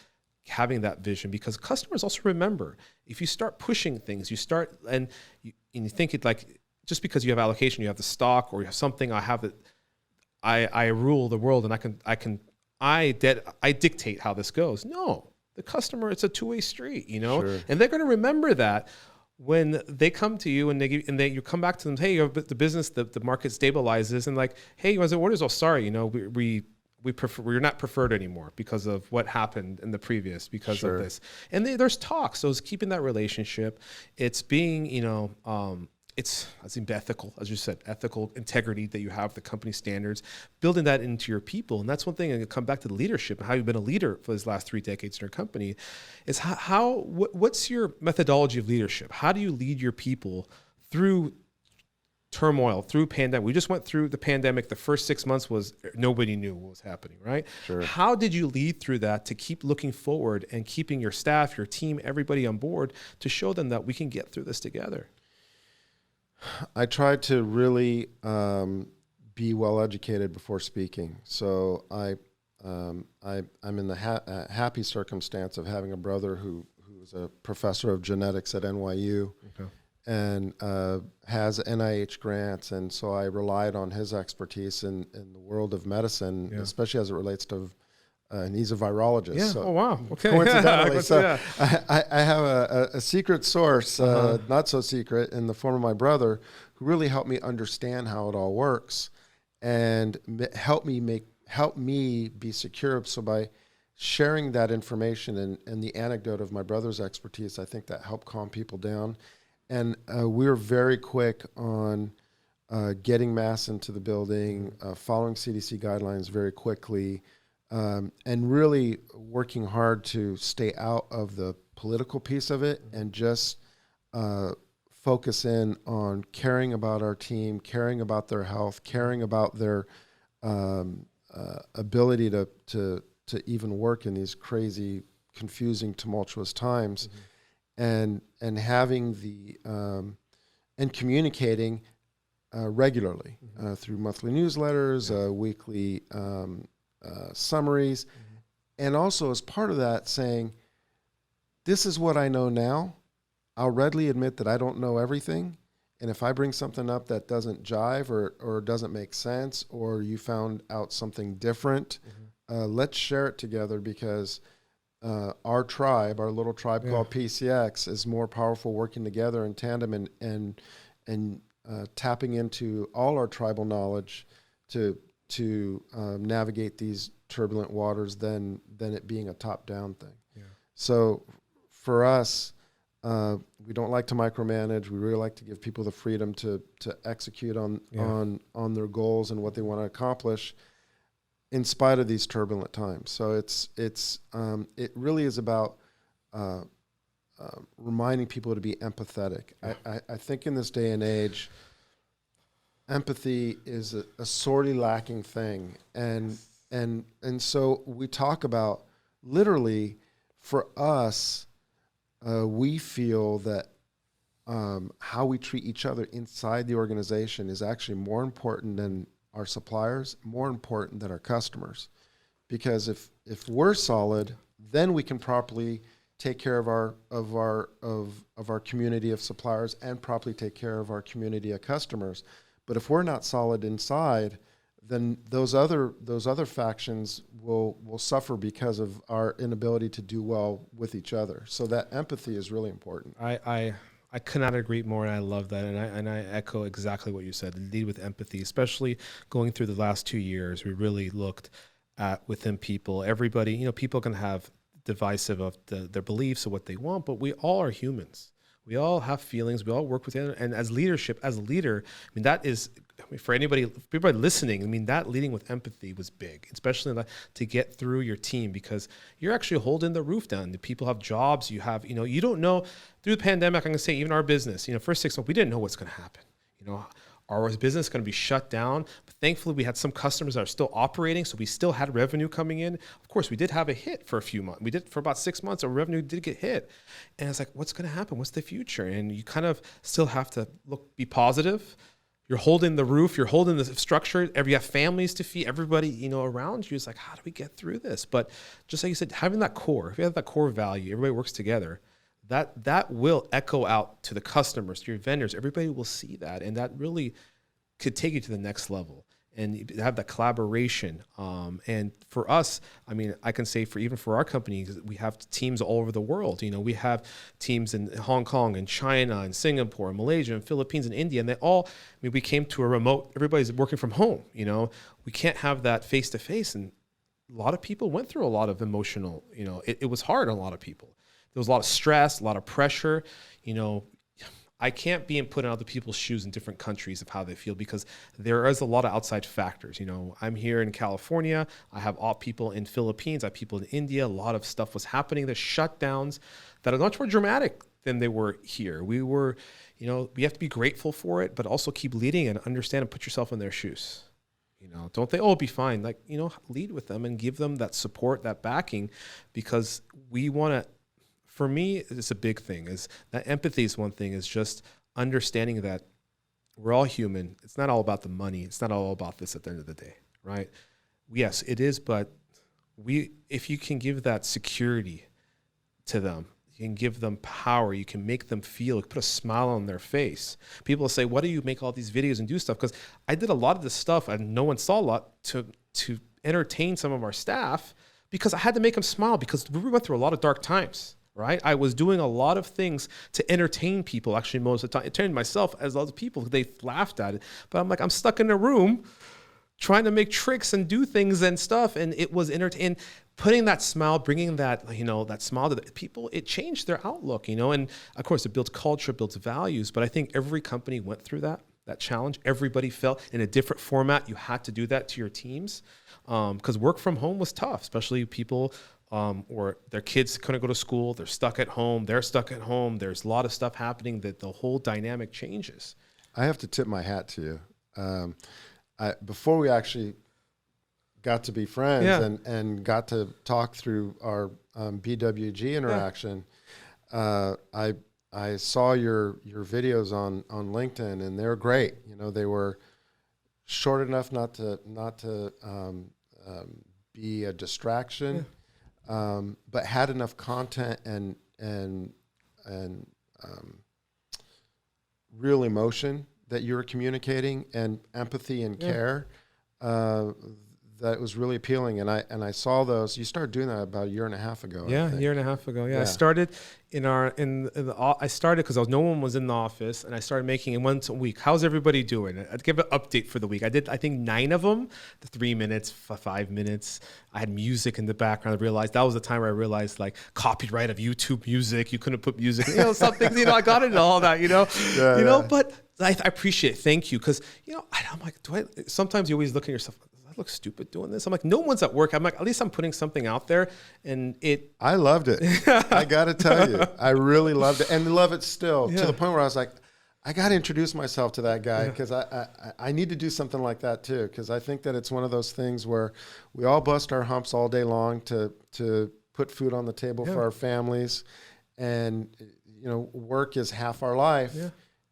having that vision, because customers also remember, if you start pushing things, you think it like, just because you have allocation, you have the stock, or you have something, I rule the world, and I dictate how this goes. No, the customer, it's a two-way street, Sure. And they're going to remember that when they come to you and you come back to them, hey, the business, the market stabilizes, and like, hey, was it orders? Oh, sorry, we're not preferred anymore because of what happened in the previous, because Sure. of this. And there's talk. So it's keeping that relationship. It's being, it's ethical, as you said, ethical integrity that you have, the company standards, building that into your people. And that's one thing, and come back to the leadership and how you've been a leader for these last 3 decades in your company, is what's your methodology of leadership? How do you lead your people through turmoil, through pandemic? We just went through the pandemic. The first 6 months was nobody knew what was happening, right? Sure. How did you lead through that to keep looking forward and keeping your staff, your team, everybody on board to show them that we can get through this together? I try to really be well educated before speaking. So I'm in the happy circumstance of having a brother who is a professor of genetics at NYU, okay. and has NIH grants, and so I relied on his expertise in the world of medicine, yeah. especially as it relates to. And he's a virologist. Yeah. So oh, wow. Okay. Coincidentally. So I have a secret source, not so secret, in the form of my brother, who really helped me understand how it all works, and help me be secure. So by sharing that information and the anecdote of my brother's expertise, I think that helped calm people down. And we're very quick on getting masks into the building, following CDC guidelines very quickly, and really working hard to stay out of the political piece of it and just focus in on caring about our team, caring about their health, caring about their ability to even work in these crazy, confusing, tumultuous times, and having the and communicating regularly through monthly newsletters, weekly summaries, and also as part of that saying, this is what I know now. I'll readily admit that I don't know everything. And if I bring something up that doesn't jive or doesn't make sense, or you found out something different, let's share it together, because our tribe, our little tribe called PCX, is more powerful working together in tandem and tapping into all our tribal knowledge to navigate these turbulent waters than it being a top-down thing. Yeah. So for us, we don't like to micromanage. We really like to give people the freedom to execute on their goals and what they want to accomplish in spite of these turbulent times. So it really is about reminding people to be empathetic. Yeah. I think in this day and age, empathy is a sorely lacking thing, and so we talk about, literally, for us, we feel that how we treat each other inside the organization is actually more important than our suppliers, more important than our customers, because if we're solid, then we can properly take care of our community of suppliers and properly take care of our community of customers. But if we're not solid inside, then those other factions will suffer because of our inability to do well with each other. So that empathy is really important. I could not agree more, and I love that, and I echo exactly what you said. Lead with empathy, especially going through the last 2 years. We really looked at within people. Everybody, people can have divisive of their beliefs or what they want, but we all are humans. We all have feelings. We all work with each other. And as a leader, that is, for everybody listening, that leading with empathy was big, especially to get through your team, because you're actually holding the roof down. The people have jobs. You have, you don't know, through the pandemic, I'm going to say, even our business, first 6 months, we didn't know what's going to happen. Our business going to be shut down. But thankfully, we had some customers that are still operating, so we still had revenue coming in. Of course, we did have a hit for a few months. We did for about 6 months. Our revenue did get hit, and it's like, what's going to happen? What's the future? And you kind of still have to be positive. You're holding the roof. You're holding the structure. You have families to feed. Everybody, around you is like, how do we get through this? But just like you said, having that core. If you have that core value, everybody works together. That will echo out to the customers, to your vendors. Everybody will see that, and that really could take you to the next level and have that collaboration. And for us, I can say even for our company, we have teams all over the world. We have teams in Hong Kong and China and Singapore and Malaysia and Philippines and India, and they all, we came to a remote, everybody's working from home. We can't have that face to face, and a lot of people went through a lot of emotional, it was hard on a lot of people. There was a lot of stress, a lot of pressure. I can't be put in other people's shoes in different countries of how they feel, because there is a lot of outside factors. I'm here in California. I have all people in Philippines. I have people in India. A lot of stuff was happening. There's shutdowns that are much more dramatic than they were here. We were, we have to be grateful for it, but also keep leading and understand and put yourself in their shoes. Don't think, it'll be fine. Lead with them and give them that support, that backing, because we want to. For me, it's a big thing. Is that empathy is one thing. Is just understanding that we're all human. It's not all about the money. It's not all about this at the end of the day, right? Yes, it is. But if you can give that security to them, you can give them power. You can make them feel. You can put a smile on their face. People will say, "Why do you make all these videos and do stuff?" Because I did a lot of this stuff, and no one saw a lot to entertain some of our staff, because I had to make them smile, because we went through a lot of dark times. Right, I was doing a lot of things to entertain people. Actually, most of the time, entertaining myself as other people. They laughed at it, but I'm stuck in a room, trying to make tricks and do things and stuff. And it was entertaining. Putting that smile, bringing that that smile to the people, it changed their outlook. And of course, it builds culture, builds values. But I think every company went through that. that challenge. Everybody felt in a different format. You had to do that to your teams because work from home was tough, especially people or their kids couldn't go to school. They're stuck at home. They're stuck at home. There's a lot of stuff happening that the whole dynamic changes. I have to tip my hat to you. Before we actually got to be friends and got to talk through our BWG interaction, I saw your videos on LinkedIn, and they're great. You know, they were short enough not to be a distraction, but had enough content and real emotion that you were communicating, and empathy and care. That was really appealing, and I saw those. You started doing that about a year and a half ago. Yeah, a year and a half ago. Yeah, I started I started because no one was in the office, and I started making it once a week. How's everybody doing? I'd give an update for the week. I did, I think, 9 of them, the 3 minutes, 5 minutes. I had music in the background. I realized that was the time where I realized, like, copyright of YouTube music. You couldn't put music. You know, some things. You know, I got into all that. You know, But I appreciate it. Thank you, because I'm like, sometimes you always look at yourself. I look stupid doing this. I'm like, no one's at work. I'm like, at least I'm putting something out there, and I loved it. I got to tell you, I really loved it, and love it still, to the point where I was like, I got to introduce myself to that guy, because I need to do something like that too, because I think that it's one of those things where we all bust our humps all day long to put food on the table for our families, and work is half our life.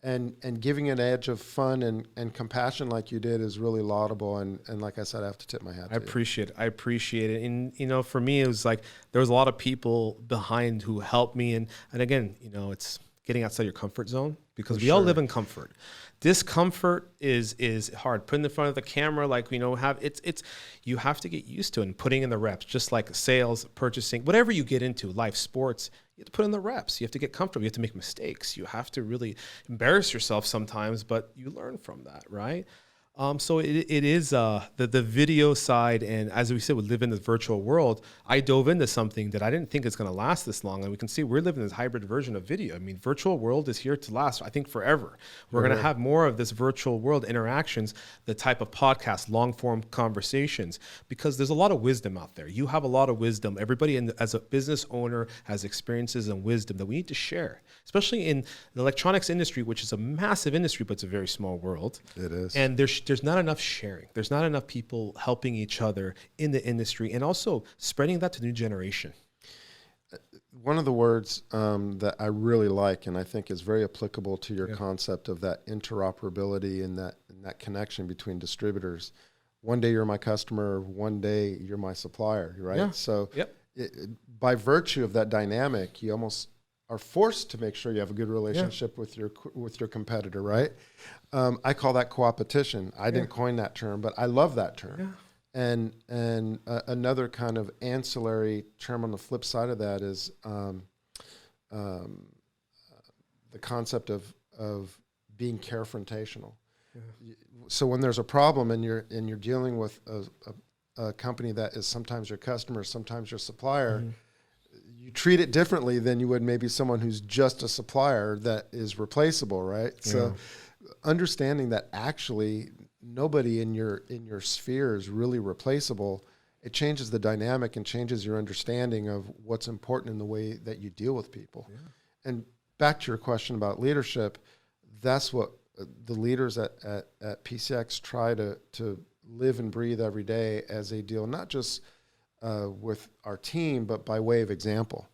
And giving an edge of fun and compassion like you did is really laudable. And like I said, I have to tip my hat to you. I appreciate it. And, for me, it was like there was a lot of people behind who helped me. And again, it's getting outside your comfort zone, because we all live in comfort. Discomfort is hard. Putting in front of the camera, like, you have to get used to it, and putting in the reps, just like sales, purchasing, whatever you get into, life, sports. You have to put in the reps. You have to get comfortable. You have to make mistakes. You have to really embarrass yourself sometimes, but you learn from that, right? So it is the video side, and as we said, we live in this virtual world. I dove into something that I didn't think is going to last this long, and we can see we're living in this hybrid version of video. I mean, virtual world is here to last, I think, forever. We're going to have more of this virtual world interactions, the type of podcast, long-form conversations, because there's a lot of wisdom out there. You have a lot of wisdom. Everybody, as a business owner, has experiences and wisdom that we need to share, especially in the electronics industry, which is a massive industry, but it's a very small world. It is. And there's not enough sharing. There's not enough people helping each other in the industry, and also spreading that to the new generation. One of the words that I really like, and I think is very applicable to your concept of that interoperability and that connection between distributors. One day you're my customer, one day you're my supplier, right? Yeah. So by virtue of that dynamic, you almost are forced to make sure you have a good relationship with your competitor, right? I call that coopetition. I didn't coin that term, but I love that term. Yeah. And another kind of ancillary term on the flip side of that is the concept of being carefrontational. Yeah. So when there's a problem and you're dealing with a company that is sometimes your customer, sometimes your supplier, you treat it differently than you would maybe someone who's just a supplier that is replaceable, right? Yeah. So understanding that actually nobody in your sphere is really replaceable, it changes the dynamic and changes your understanding of what's important in the way that you deal with people. Yeah. And back to your question about leadership, that's what the leaders at PCX try to live and breathe every day as they deal, not just with our team, but by way of example.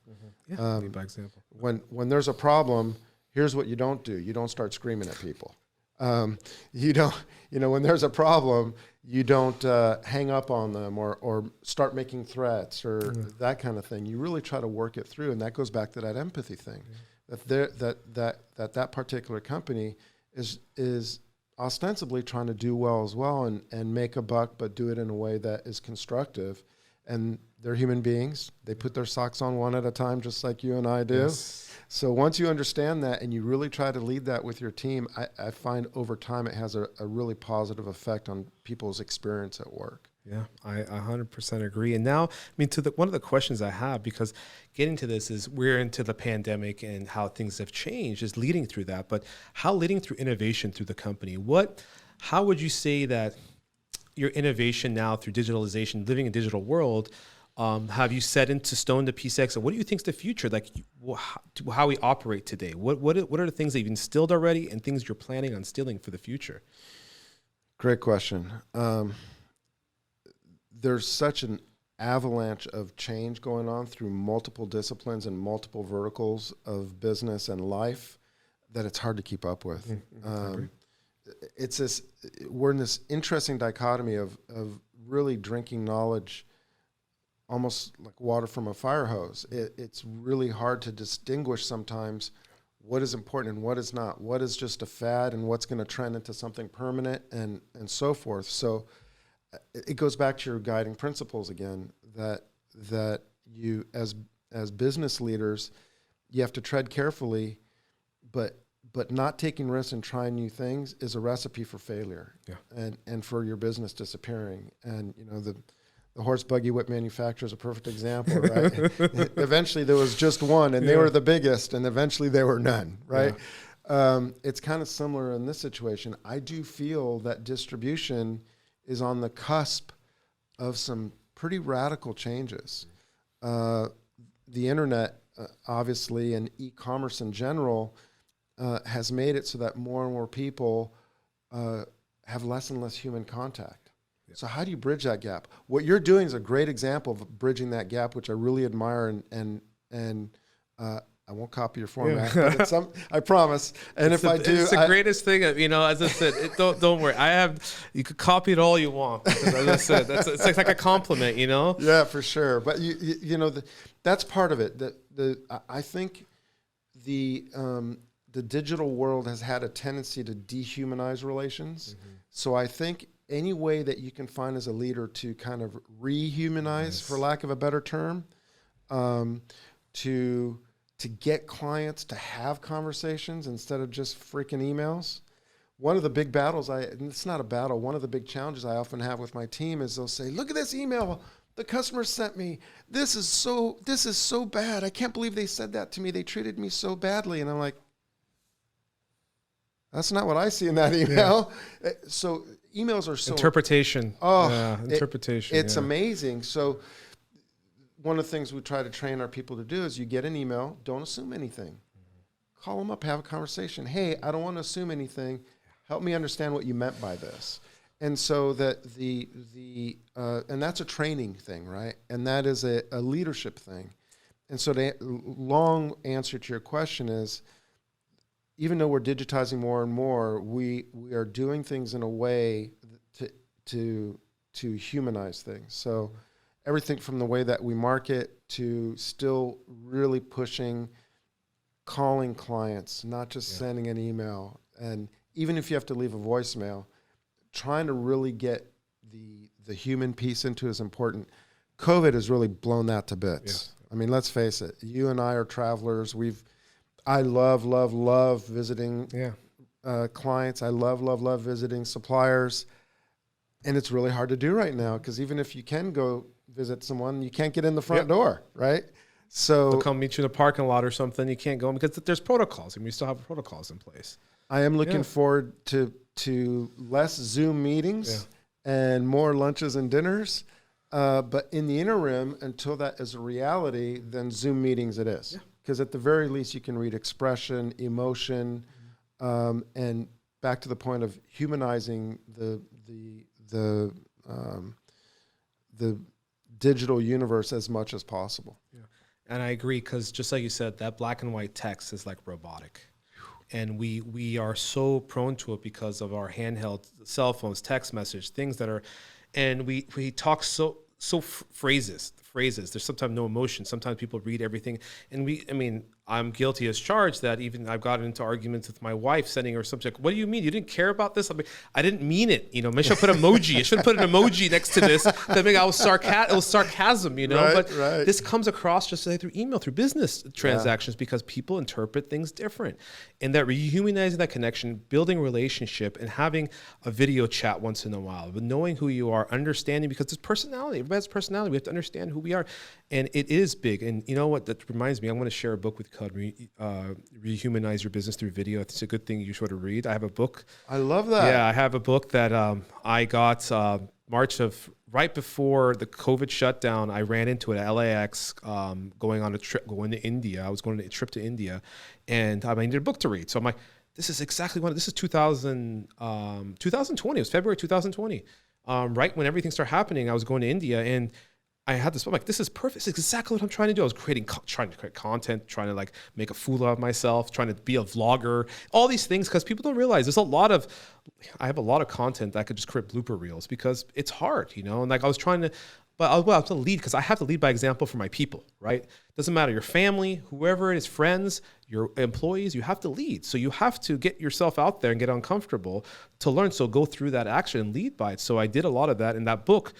Yeah, by example. When there's a problem, here's what you don't do. You don't start screaming at people. You don't, when there's a problem, you don't hang up on them or start making threats or that kind of thing. You really try to work it through, and that goes back to that empathy thing. That particular company is ostensibly trying to do well as well and make a buck, but do it in a way that is constructive. And they're human beings. They put their socks on one at a time, just like you and I do. Yes. So once you understand that and you really try to lead that with your team, I find over time it has a really positive effect on people's experience at work. Yeah, I 100% agree. And now, I mean, one of the questions I have, because getting to this is we're into the pandemic and how things have changed is leading through that, but how leading through innovation through the company? How would you say that your innovation now through digitalization, living in a digital world, have you set into stone the PCX? And what do you think is the future? Like how we operate today? What are the things that you've instilled already and things you're planning on instilling for the future? Great question. There's such an avalanche of change going on through multiple disciplines and multiple verticals of business and life that it's hard to keep up with. We're in this interesting dichotomy of really drinking knowledge almost like water from a fire hose. It's really hard to distinguish sometimes what is important and what is not, what is just a fad and what's going to trend into something permanent and so forth. So it goes back to your guiding principles again, that you as business leaders, you have to tread carefully, but not taking risks and trying new things is a recipe for failure, and for your business disappearing. And the horse buggy whip manufacturer is a perfect example, right? Eventually there was just one, and they were the biggest, and eventually there were none, right? It's kind of similar in this situation. I do feel that distribution is on the cusp of some pretty radical changes. The internet, obviously, and e-commerce in general, has made it so that more and more people have less and less human contact. So how do you bridge that gap? What you're doing is a great example of bridging that gap, which I really admire, and I won't copy your format, but it's I promise. And it's it's the greatest thing. As I said, don't worry. You could copy it all you want. Because as I said, it's like a compliment, Yeah, for sure. But that's part of it. I think the digital world has had a tendency to dehumanize relations. Mm-hmm. So I think any way that you can find as a leader to kind of rehumanize, for lack of a better term, to get clients to have conversations instead of just freaking emails. One of the big battles and it's not a battle, one of the big challenges I often have with my team is they'll say, look at this email the customer sent me. This is so bad. I can't believe they said that to me. They treated me so badly. And I'm like, that's not what I see in that email. Yeah. So emails are so... Interpretation. Interpretation. It's amazing. So one of the things we try to train our people to do is you get an email, don't assume anything. Call them up, have a conversation. Hey, I don't want to assume anything. Help me understand what you meant by this. And so that and that's a training thing, right? And that is a leadership thing. And so the long answer to your question is, even though we're digitizing more and more, we are doing things in a way to humanize things. So everything from the way that we market to still really pushing calling clients, not just sending an email. And even if you have to leave a voicemail, trying to really get the human piece into is important. COVID has really blown that to bits. Yeah. I mean, let's face it. You and I are travelers. I love visiting clients. I love visiting suppliers. And it's really hard to do right now because even if you can go visit someone, you can't get in the front door, right? So they'll come meet you in the parking lot or something. You can't go in because there's protocols, and we still have protocols in place. I am looking forward to less Zoom meetings and more lunches and dinners. But in the interim, until that is a reality, then Zoom meetings it is. Because at the very least, you can read expression, emotion, and back to the point of humanizing the digital universe as much as possible. Yeah. And I agree, because just like you said, that black and white text is like robotic. And we are so prone to it because of our handheld cell phones, text message, things that are, and we talk phrases. There's sometimes no emotion. Sometimes people read everything. And I'm guilty as charged that even I've gotten into arguments with my wife, sending her something like, what do you mean? You didn't care about this? I didn't mean it. You know, maybe I should put emoji. I should put an emoji next to this. That maybe it was sarcasm, you know, but this comes across just like through email, through business transactions, because people interpret things different. And that rehumanizing that connection, building relationship, and having a video chat once in a while, but knowing who you are, understanding, because it's personality. Everybody has personality. We have to understand who we are. And it is big. And you know what? That reminds me, I'm going to share a book with you called Rehumanize Your Business Through Video. It's a good thing you should read. I have a book. I love that. Yeah, I have a book that I got right before the COVID shutdown. I ran into it at LAX going to India. I was going on a trip to India, and I needed a book to read. So I'm like, this is exactly this is 2020. It was February 2020. Right when everything started happening, I was going to India, and I had this. I'm like, this is perfect. This is exactly what I'm trying to do. I was trying to create content, trying to like make a fool out of myself, trying to be a vlogger, all these things, because people don't realize I have a lot of content that I could just create blooper reels because it's hard, you know. And like I was trying to, but I was to lead because I have to lead by example for my people, right? Doesn't matter your family, whoever it is, friends, your employees, you have to lead. So you have to get yourself out there and get uncomfortable to learn. So go through that action and lead by it. So I did a lot of that, and that book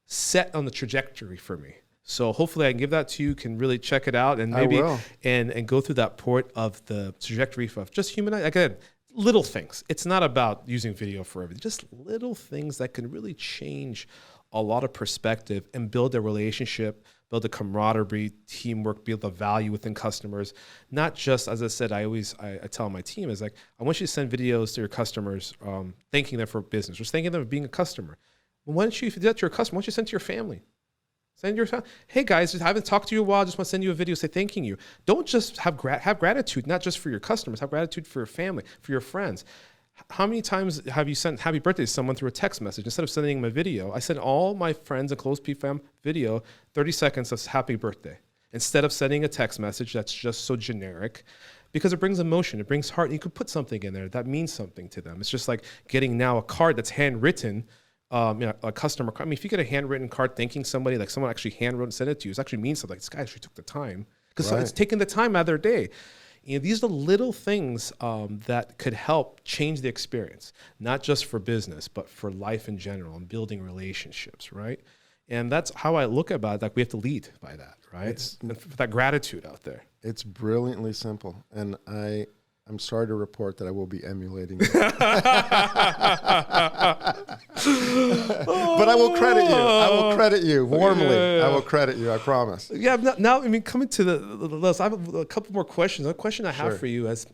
set on the trajectory for me. So hopefully I can give that to you, can really check it out, and maybe and go through that part of the trajectory of just humanize. Again, little things. It's not about using video for everything, just little things that can really change a lot of perspective and build a relationship, build a camaraderie, teamwork, build a value within customers. Not just, as I said, I tell my team is like, I want you to send videos to your customers, thanking them for business, or thanking them for being a customer. Well, why don't you, if you do that to your customer, why don't you send to your family? Send your family. Hey guys, I haven't talked to you in a while. Just want to send you a video, say thanking you. Don't just have gratitude, not just for your customers. Have gratitude for your family, for your friends. How many times have you sent happy birthday to someone through a text message instead of sending them a video? I send all my friends and close PFAM video, 30 seconds of happy birthday, instead of sending a text message that's just so generic, because it brings emotion, it brings heart. And you could put something in there that means something to them. It's just like getting now a card that's handwritten. A customer. I mean, if you get a handwritten card thanking somebody, like someone actually handwrote and sent it to you, it actually means something. Like, this guy actually took the time because it's taking the time out of their day. You know, these are the little things that could help change the experience, not just for business, but for life in general and building relationships, right? And that's how I look about it. Like, we have to lead by that, right? And that gratitude out there. It's brilliantly simple, and I'm sorry to report that I will be emulating it. But I will credit you. I will credit you warmly. I will credit you. I promise. Yeah. Now, I mean, coming to the list, I have a couple more questions. A question I have for you, as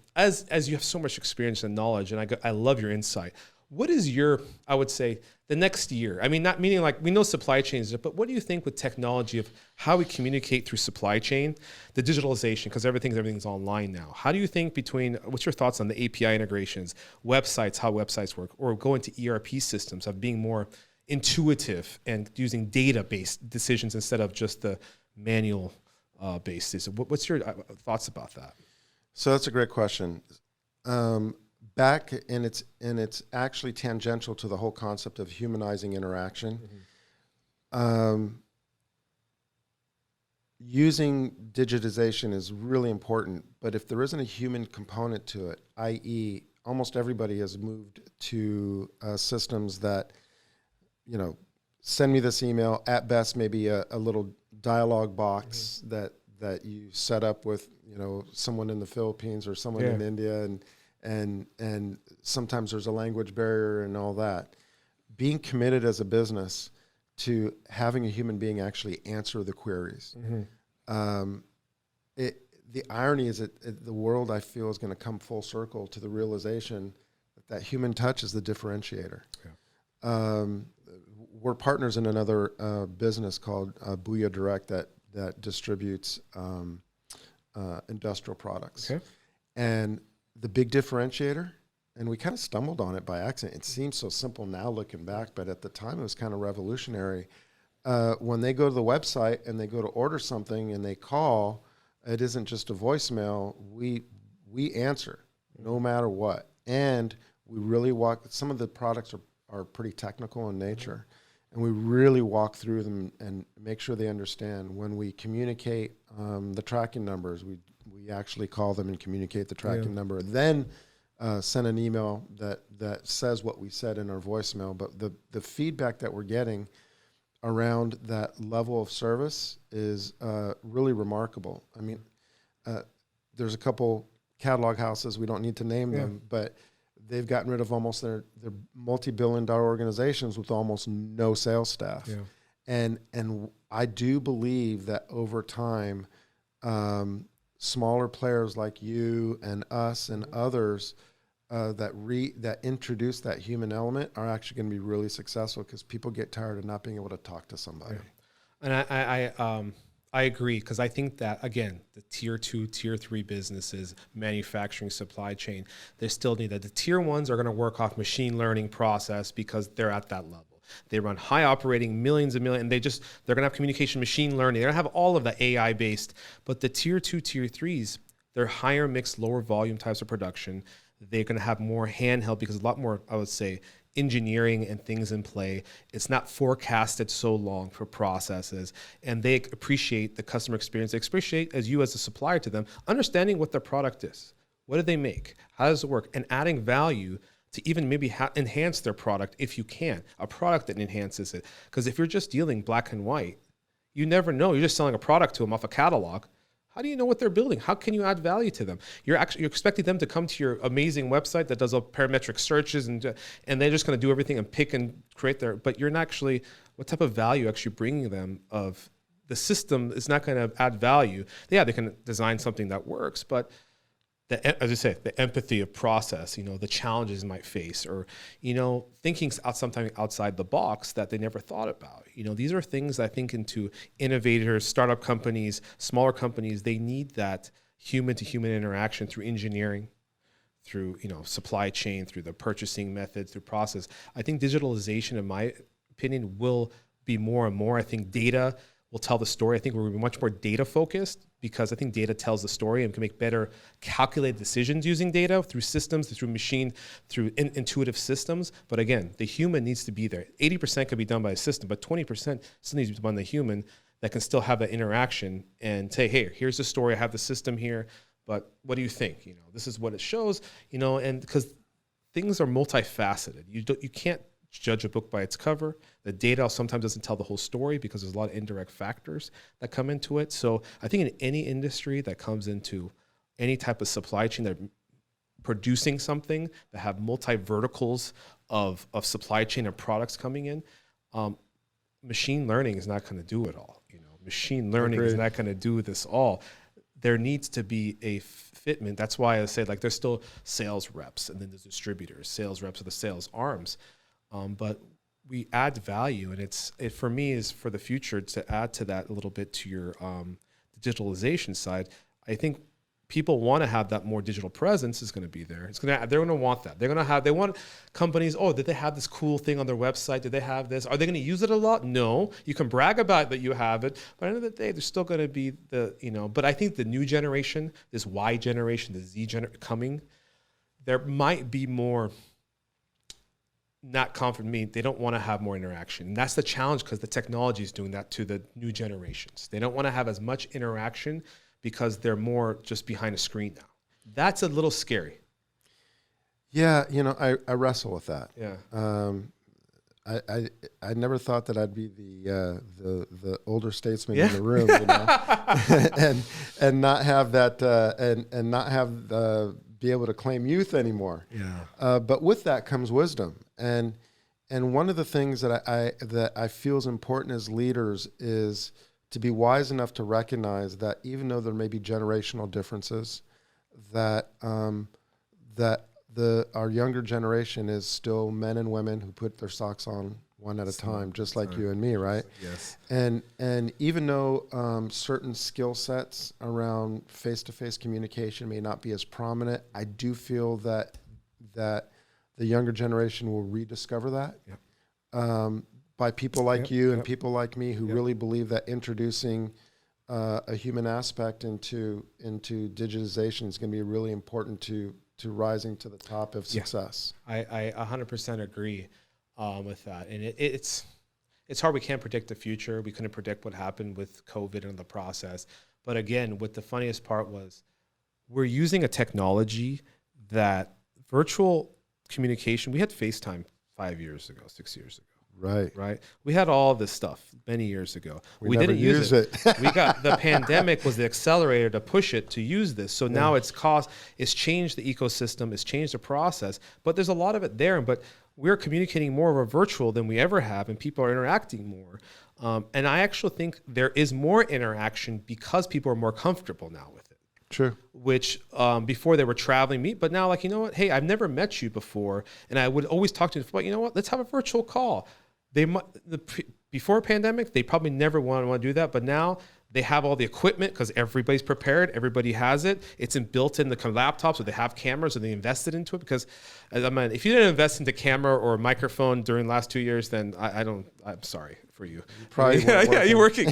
you have so much experience and knowledge, and I love your insight. What is your, I would say, the next year? I mean, not meaning like we know supply chains, but what do you think with technology of how we communicate through supply chain, the digitalization, because everything's online now. How do you think what's your thoughts on the API integrations, websites, how websites work, or going to ERP systems of being more intuitive and using data-based decisions instead of just the manual basis? What's your thoughts about that? So that's a great question. Back, and it's actually tangential to the whole concept of humanizing interaction. Using digitization is really important, but if there isn't a human component to it, i.e., almost everybody has moved to systems that, you know, send me this email, at best maybe a little dialogue box that you set up with, you know, someone in the Philippines or someone in India, and sometimes there's a language barrier and all that. Being committed as a business to having a human being actually answer the queries. The irony is that the world, I feel, is going to come full circle to the realization that human touch is the differentiator. We're partners in another business called Booyah Direct that distributes industrial products. And the big differentiator, and we kind of stumbled on it by accident. It seems so simple now looking back, but at the time it was kind of revolutionary. When they go to the website and they go to order something and they call, it isn't just a voicemail. We answer no matter what. And we really some of the products are pretty technical in nature. And we really walk through them and make sure they understand. When we communicate the tracking numbers, we We actually call them and communicate the tracking number, then send an email that says what we said in our voicemail. But the feedback that we're getting around that level of service is really remarkable. I mean, there's a couple catalog houses, we don't need to name them, but they've gotten rid of almost their multi-billion-dollar organizations with almost no sales staff. Yeah. And I do believe that over time, smaller players like you and us and others that introduce that human element are actually going to be really successful, because people get tired of not being able to talk to somebody. Yeah. And I agree, because I think that, again, the tier 2, tier 3 businesses, manufacturing, supply chain, they still need that. The tier 1s are going to work off machine learning process because they're at that level. They run high operating, millions and millions, and they're going to have communication, machine learning. They're going to have all of the AI based. But the tier 2, tier 3s, they're higher mixed, lower volume types of production. They're going to have more handheld, because a lot more, I would say, engineering and things in play. It's not forecasted so long for processes, and they appreciate the customer experience. They appreciate, as you as a supplier to them, understanding what their product is. What do they make? How does it work? And adding value to even maybe enhance their product if you can. A product that enhances it. Because if you're just dealing black and white, you never know. You're just selling a product to them off a catalog. How do you know what they're building? How can you add value to them? You're expecting them to come to your amazing website that does all parametric searches, and they're just going to do everything and pick and create but you're not actually, what type of value actually bringing them of the system is not going to add value. Yeah, they can design something that works, but as I say, the empathy of process, the challenges might face, or, thinking sometimes outside the box that they never thought about. These are things I think into innovators, startup companies, smaller companies, they need that human to human interaction through engineering, through, supply chain, through the purchasing method, through process. I think digitalization, in my opinion, will be more and more. I think data will tell the story. I think we're going to be much more data focused, because I think data tells the story and can make better calculated decisions using data through systems, through intuitive systems. But again, the human needs to be there. 80% could be done by a system, but 20% still needs to be done by the human that can still have that interaction and say, hey, here's the story. I have the system here, but what do you think? This is what it shows, and because things are multifaceted. You can't judge a book by its cover. The data sometimes doesn't tell the whole story, because there's a lot of indirect factors that come into it. So I think in any industry that comes into any type of supply chain, that producing something that have multi-verticals of supply chain and products coming in, machine learning is not going to do it all. Machine learning is not going to do this all. There needs to be a fitment. That's why I say, there's still sales reps, and then there's distributors. Sales reps are the sales arms. But we add value, and it for me is for the future to add to that a little bit to your digitalization side. I think people want to have that more digital presence is going to be there. They're going to want that. They want companies. Oh, did they have this cool thing on their website? Did they have this? Are they going to use it a lot? No. You can brag about that you have it, but at the end of the day, there's still going to be But I think the new generation, this Y generation, the Z generation coming, there might be more. Not confident, they don't want to have more interaction. And that's the challenge, because the technology is doing that to the new generations. They don't want to have as much interaction because they're more just behind a screen now. That's a little scary. Yeah, I wrestle with that. Yeah. I never thought that I'd be the older statesman in the room, and not have that and not have be able to claim youth anymore. Yeah. But with that comes wisdom, and one of the things that I feel is important as leaders is to be wise enough to recognize that even though there may be generational differences, that our younger generation is still men and women who put their socks on one at a time, just like you and me, right? Yes. And even though certain skill sets around face-to-face communication may not be as prominent, I do feel that the younger generation will rediscover that. Yep. By people like you and people like me who really believe that introducing a human aspect into digitization is going to be really important to rising to the top of success. I 100% agree with that. And it's hard. We can't predict the future. We couldn't predict what happened with COVID and the process. But again, what the funniest part was, we're using a technology that virtual communication, we had FaceTime 5 years ago, 6 years ago. Right. We had all this stuff many years ago. We didn't use it. We got the pandemic was the accelerator to push it to use this. So now it's changed the ecosystem, it's changed the process, but there's a lot of it there. But we're communicating more over virtual than we ever have, and people are interacting more. And I actually think there is more interaction because people are more comfortable now with it. True. Which before they were traveling but now like, you know what? Hey, I've never met you before, and I would always talk to you, but you know what? Let's have a virtual call. Before pandemic, they probably never want to do that, but now they have all the equipment because everybody's prepared, everybody has it. It's built in the laptops, or they have cameras, or they invested into it. Because I mean, if you didn't invest into camera or a microphone during the last 2 years, then I'm sorry for you. Probably you're working,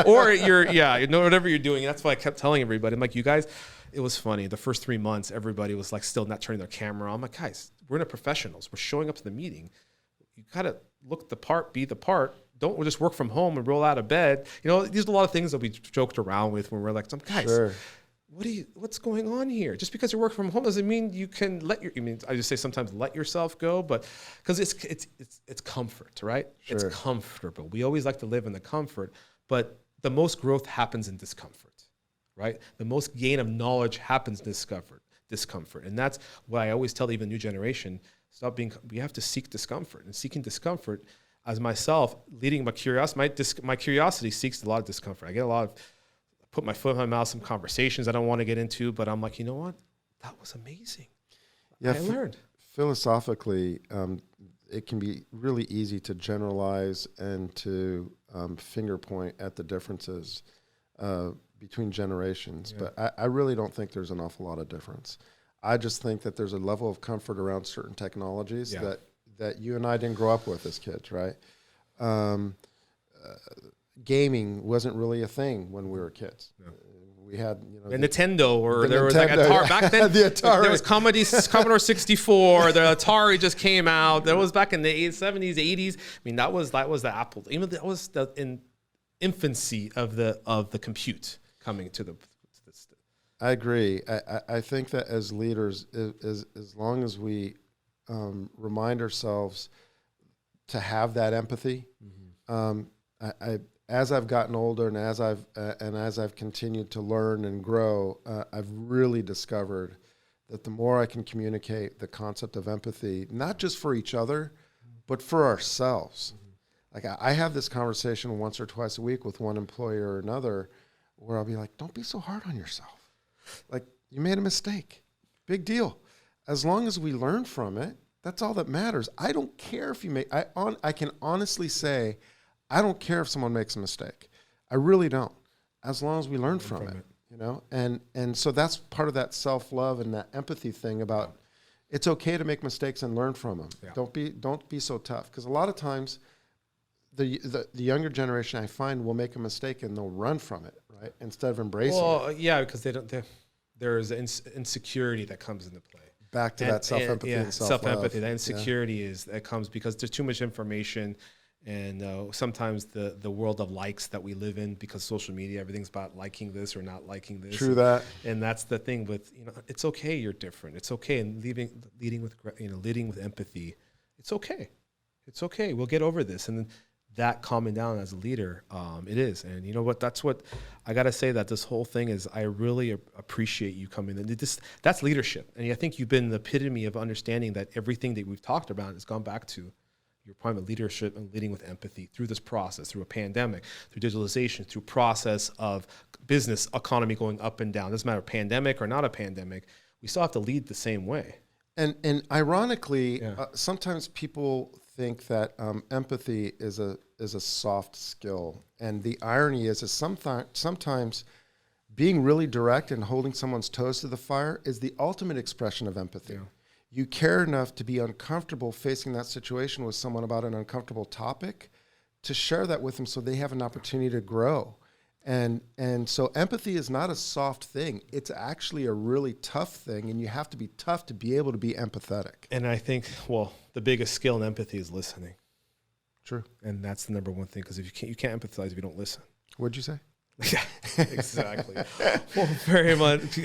or whatever you're doing. That's why I kept telling everybody. I'm like, you guys, it was funny. The first 3 months, everybody was like still not turning their camera on. I'm like, guys, we're not professionals. We're showing up to the meeting. You gotta look the part, be the part. Don't just work from home and roll out of bed. You know, these are a lot of things that we joked around with when we're like, some guys, what's going on here? Just because you work from home doesn't mean you can I just say sometimes let yourself go, but because it's comfort, right? It's comfortable. We always like to live in the comfort, but the most growth happens in discomfort, right? The most gain of knowledge happens in discomfort. And that's why I always tell even new generation, we have to seek discomfort. And seeking discomfort, as myself, leading my curiosity seeks a lot of discomfort. I put my foot in my mouth, some conversations I don't want to get into, but I'm like, you know what? That was amazing. Yeah, I learned. Philosophically, it can be really easy to generalize and to finger point at the differences between generations, but I really don't think there's an awful lot of difference. I just think that there's a level of comfort around certain technologies that you and I didn't grow up with as kids, right? Gaming wasn't really a thing when we were kids. No. We had, the Nintendo, or there was like Atari back then. The Atari. There was Commodore 64. The Atari just came out. That was back in the 70s, 80s. I mean, that was the Apple. Even that was the infancy of the compute coming to the. I agree. I think that as leaders, as long as we remind ourselves to have that empathy, as I've gotten older and as I've continued to learn and grow, I've really discovered that the more I can communicate the concept of empathy, not just for each other, but for ourselves. Like I have this conversation once or twice a week with one employer or another, where I'll be like, "Don't be so hard on yourself. Like, you made a mistake. Big deal. As long as we learn from it, that's all that matters. I don't care if you make, I can honestly say, I don't care if someone makes a mistake. I really don't. As long as we learn from it, you know? And so that's part of that self-love and that empathy thing about it's okay to make mistakes and learn from them. Yeah. Don't be so tough. Because a lot of times the younger generation, I find, will make a mistake and they'll run from it, right? Instead of embracing it. Well, yeah, because there's insecurity that comes into play. Back to that self-empathy and self-love. Self-empathy, that insecurity that comes because there's too much information, and sometimes the world of likes that we live in, because social media, everything's about liking this or not liking this. True that. And that's the thing with, it's okay you're different. It's okay, and leading with empathy. It's okay. It's okay. We'll get over this. And then that calming down as a leader, it is. And you know what? That's what I got to say, that this whole thing is, I really appreciate you coming in. That's leadership. And I think you've been the epitome of understanding that everything that we've talked about has gone back to your point of leadership and leading with empathy through this process, through a pandemic, through digitalization, through process of business economy going up and down. It doesn't matter pandemic or not a pandemic. We still have to lead the same way. And ironically, sometimes people think that empathy is a soft skill, and the irony is sometimes being really direct and holding someone's toes to the fire is the ultimate expression of empathy. Yeah. You care enough to be uncomfortable facing that situation with someone about an uncomfortable topic, to share that with them so they have an opportunity to grow. And so empathy is not a soft thing. It's actually a really tough thing, and you have to be tough to be able to be empathetic. And I think, the biggest skill in empathy is listening. True. And that's the number one thing, because if you can't empathize if you don't listen. What'd you say? Yeah, exactly. Well, very much.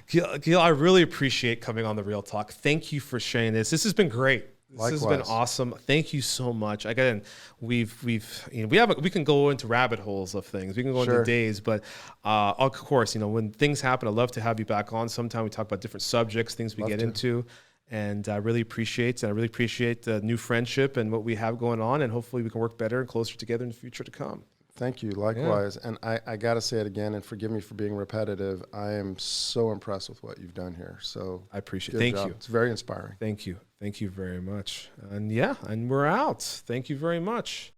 Gil, I really appreciate coming on the Real Talk. Thank you for sharing this. This has been great. This has been awesome. Thank you so much. Again, we can go into rabbit holes of things. We can go into days, but of course, when things happen, I'd love to have you back on sometime. We talk about different subjects, things we get into, and I really appreciate the new friendship and what we have going on, and hopefully we can work better and closer together in the future to come. Thank you. Likewise. Yeah. And I got to say it again, and forgive me for being repetitive. I am so impressed with what you've done here. So I appreciate it. Thank you. It's very inspiring. Thank you. Thank you very much. And yeah, and we're out. Thank you very much.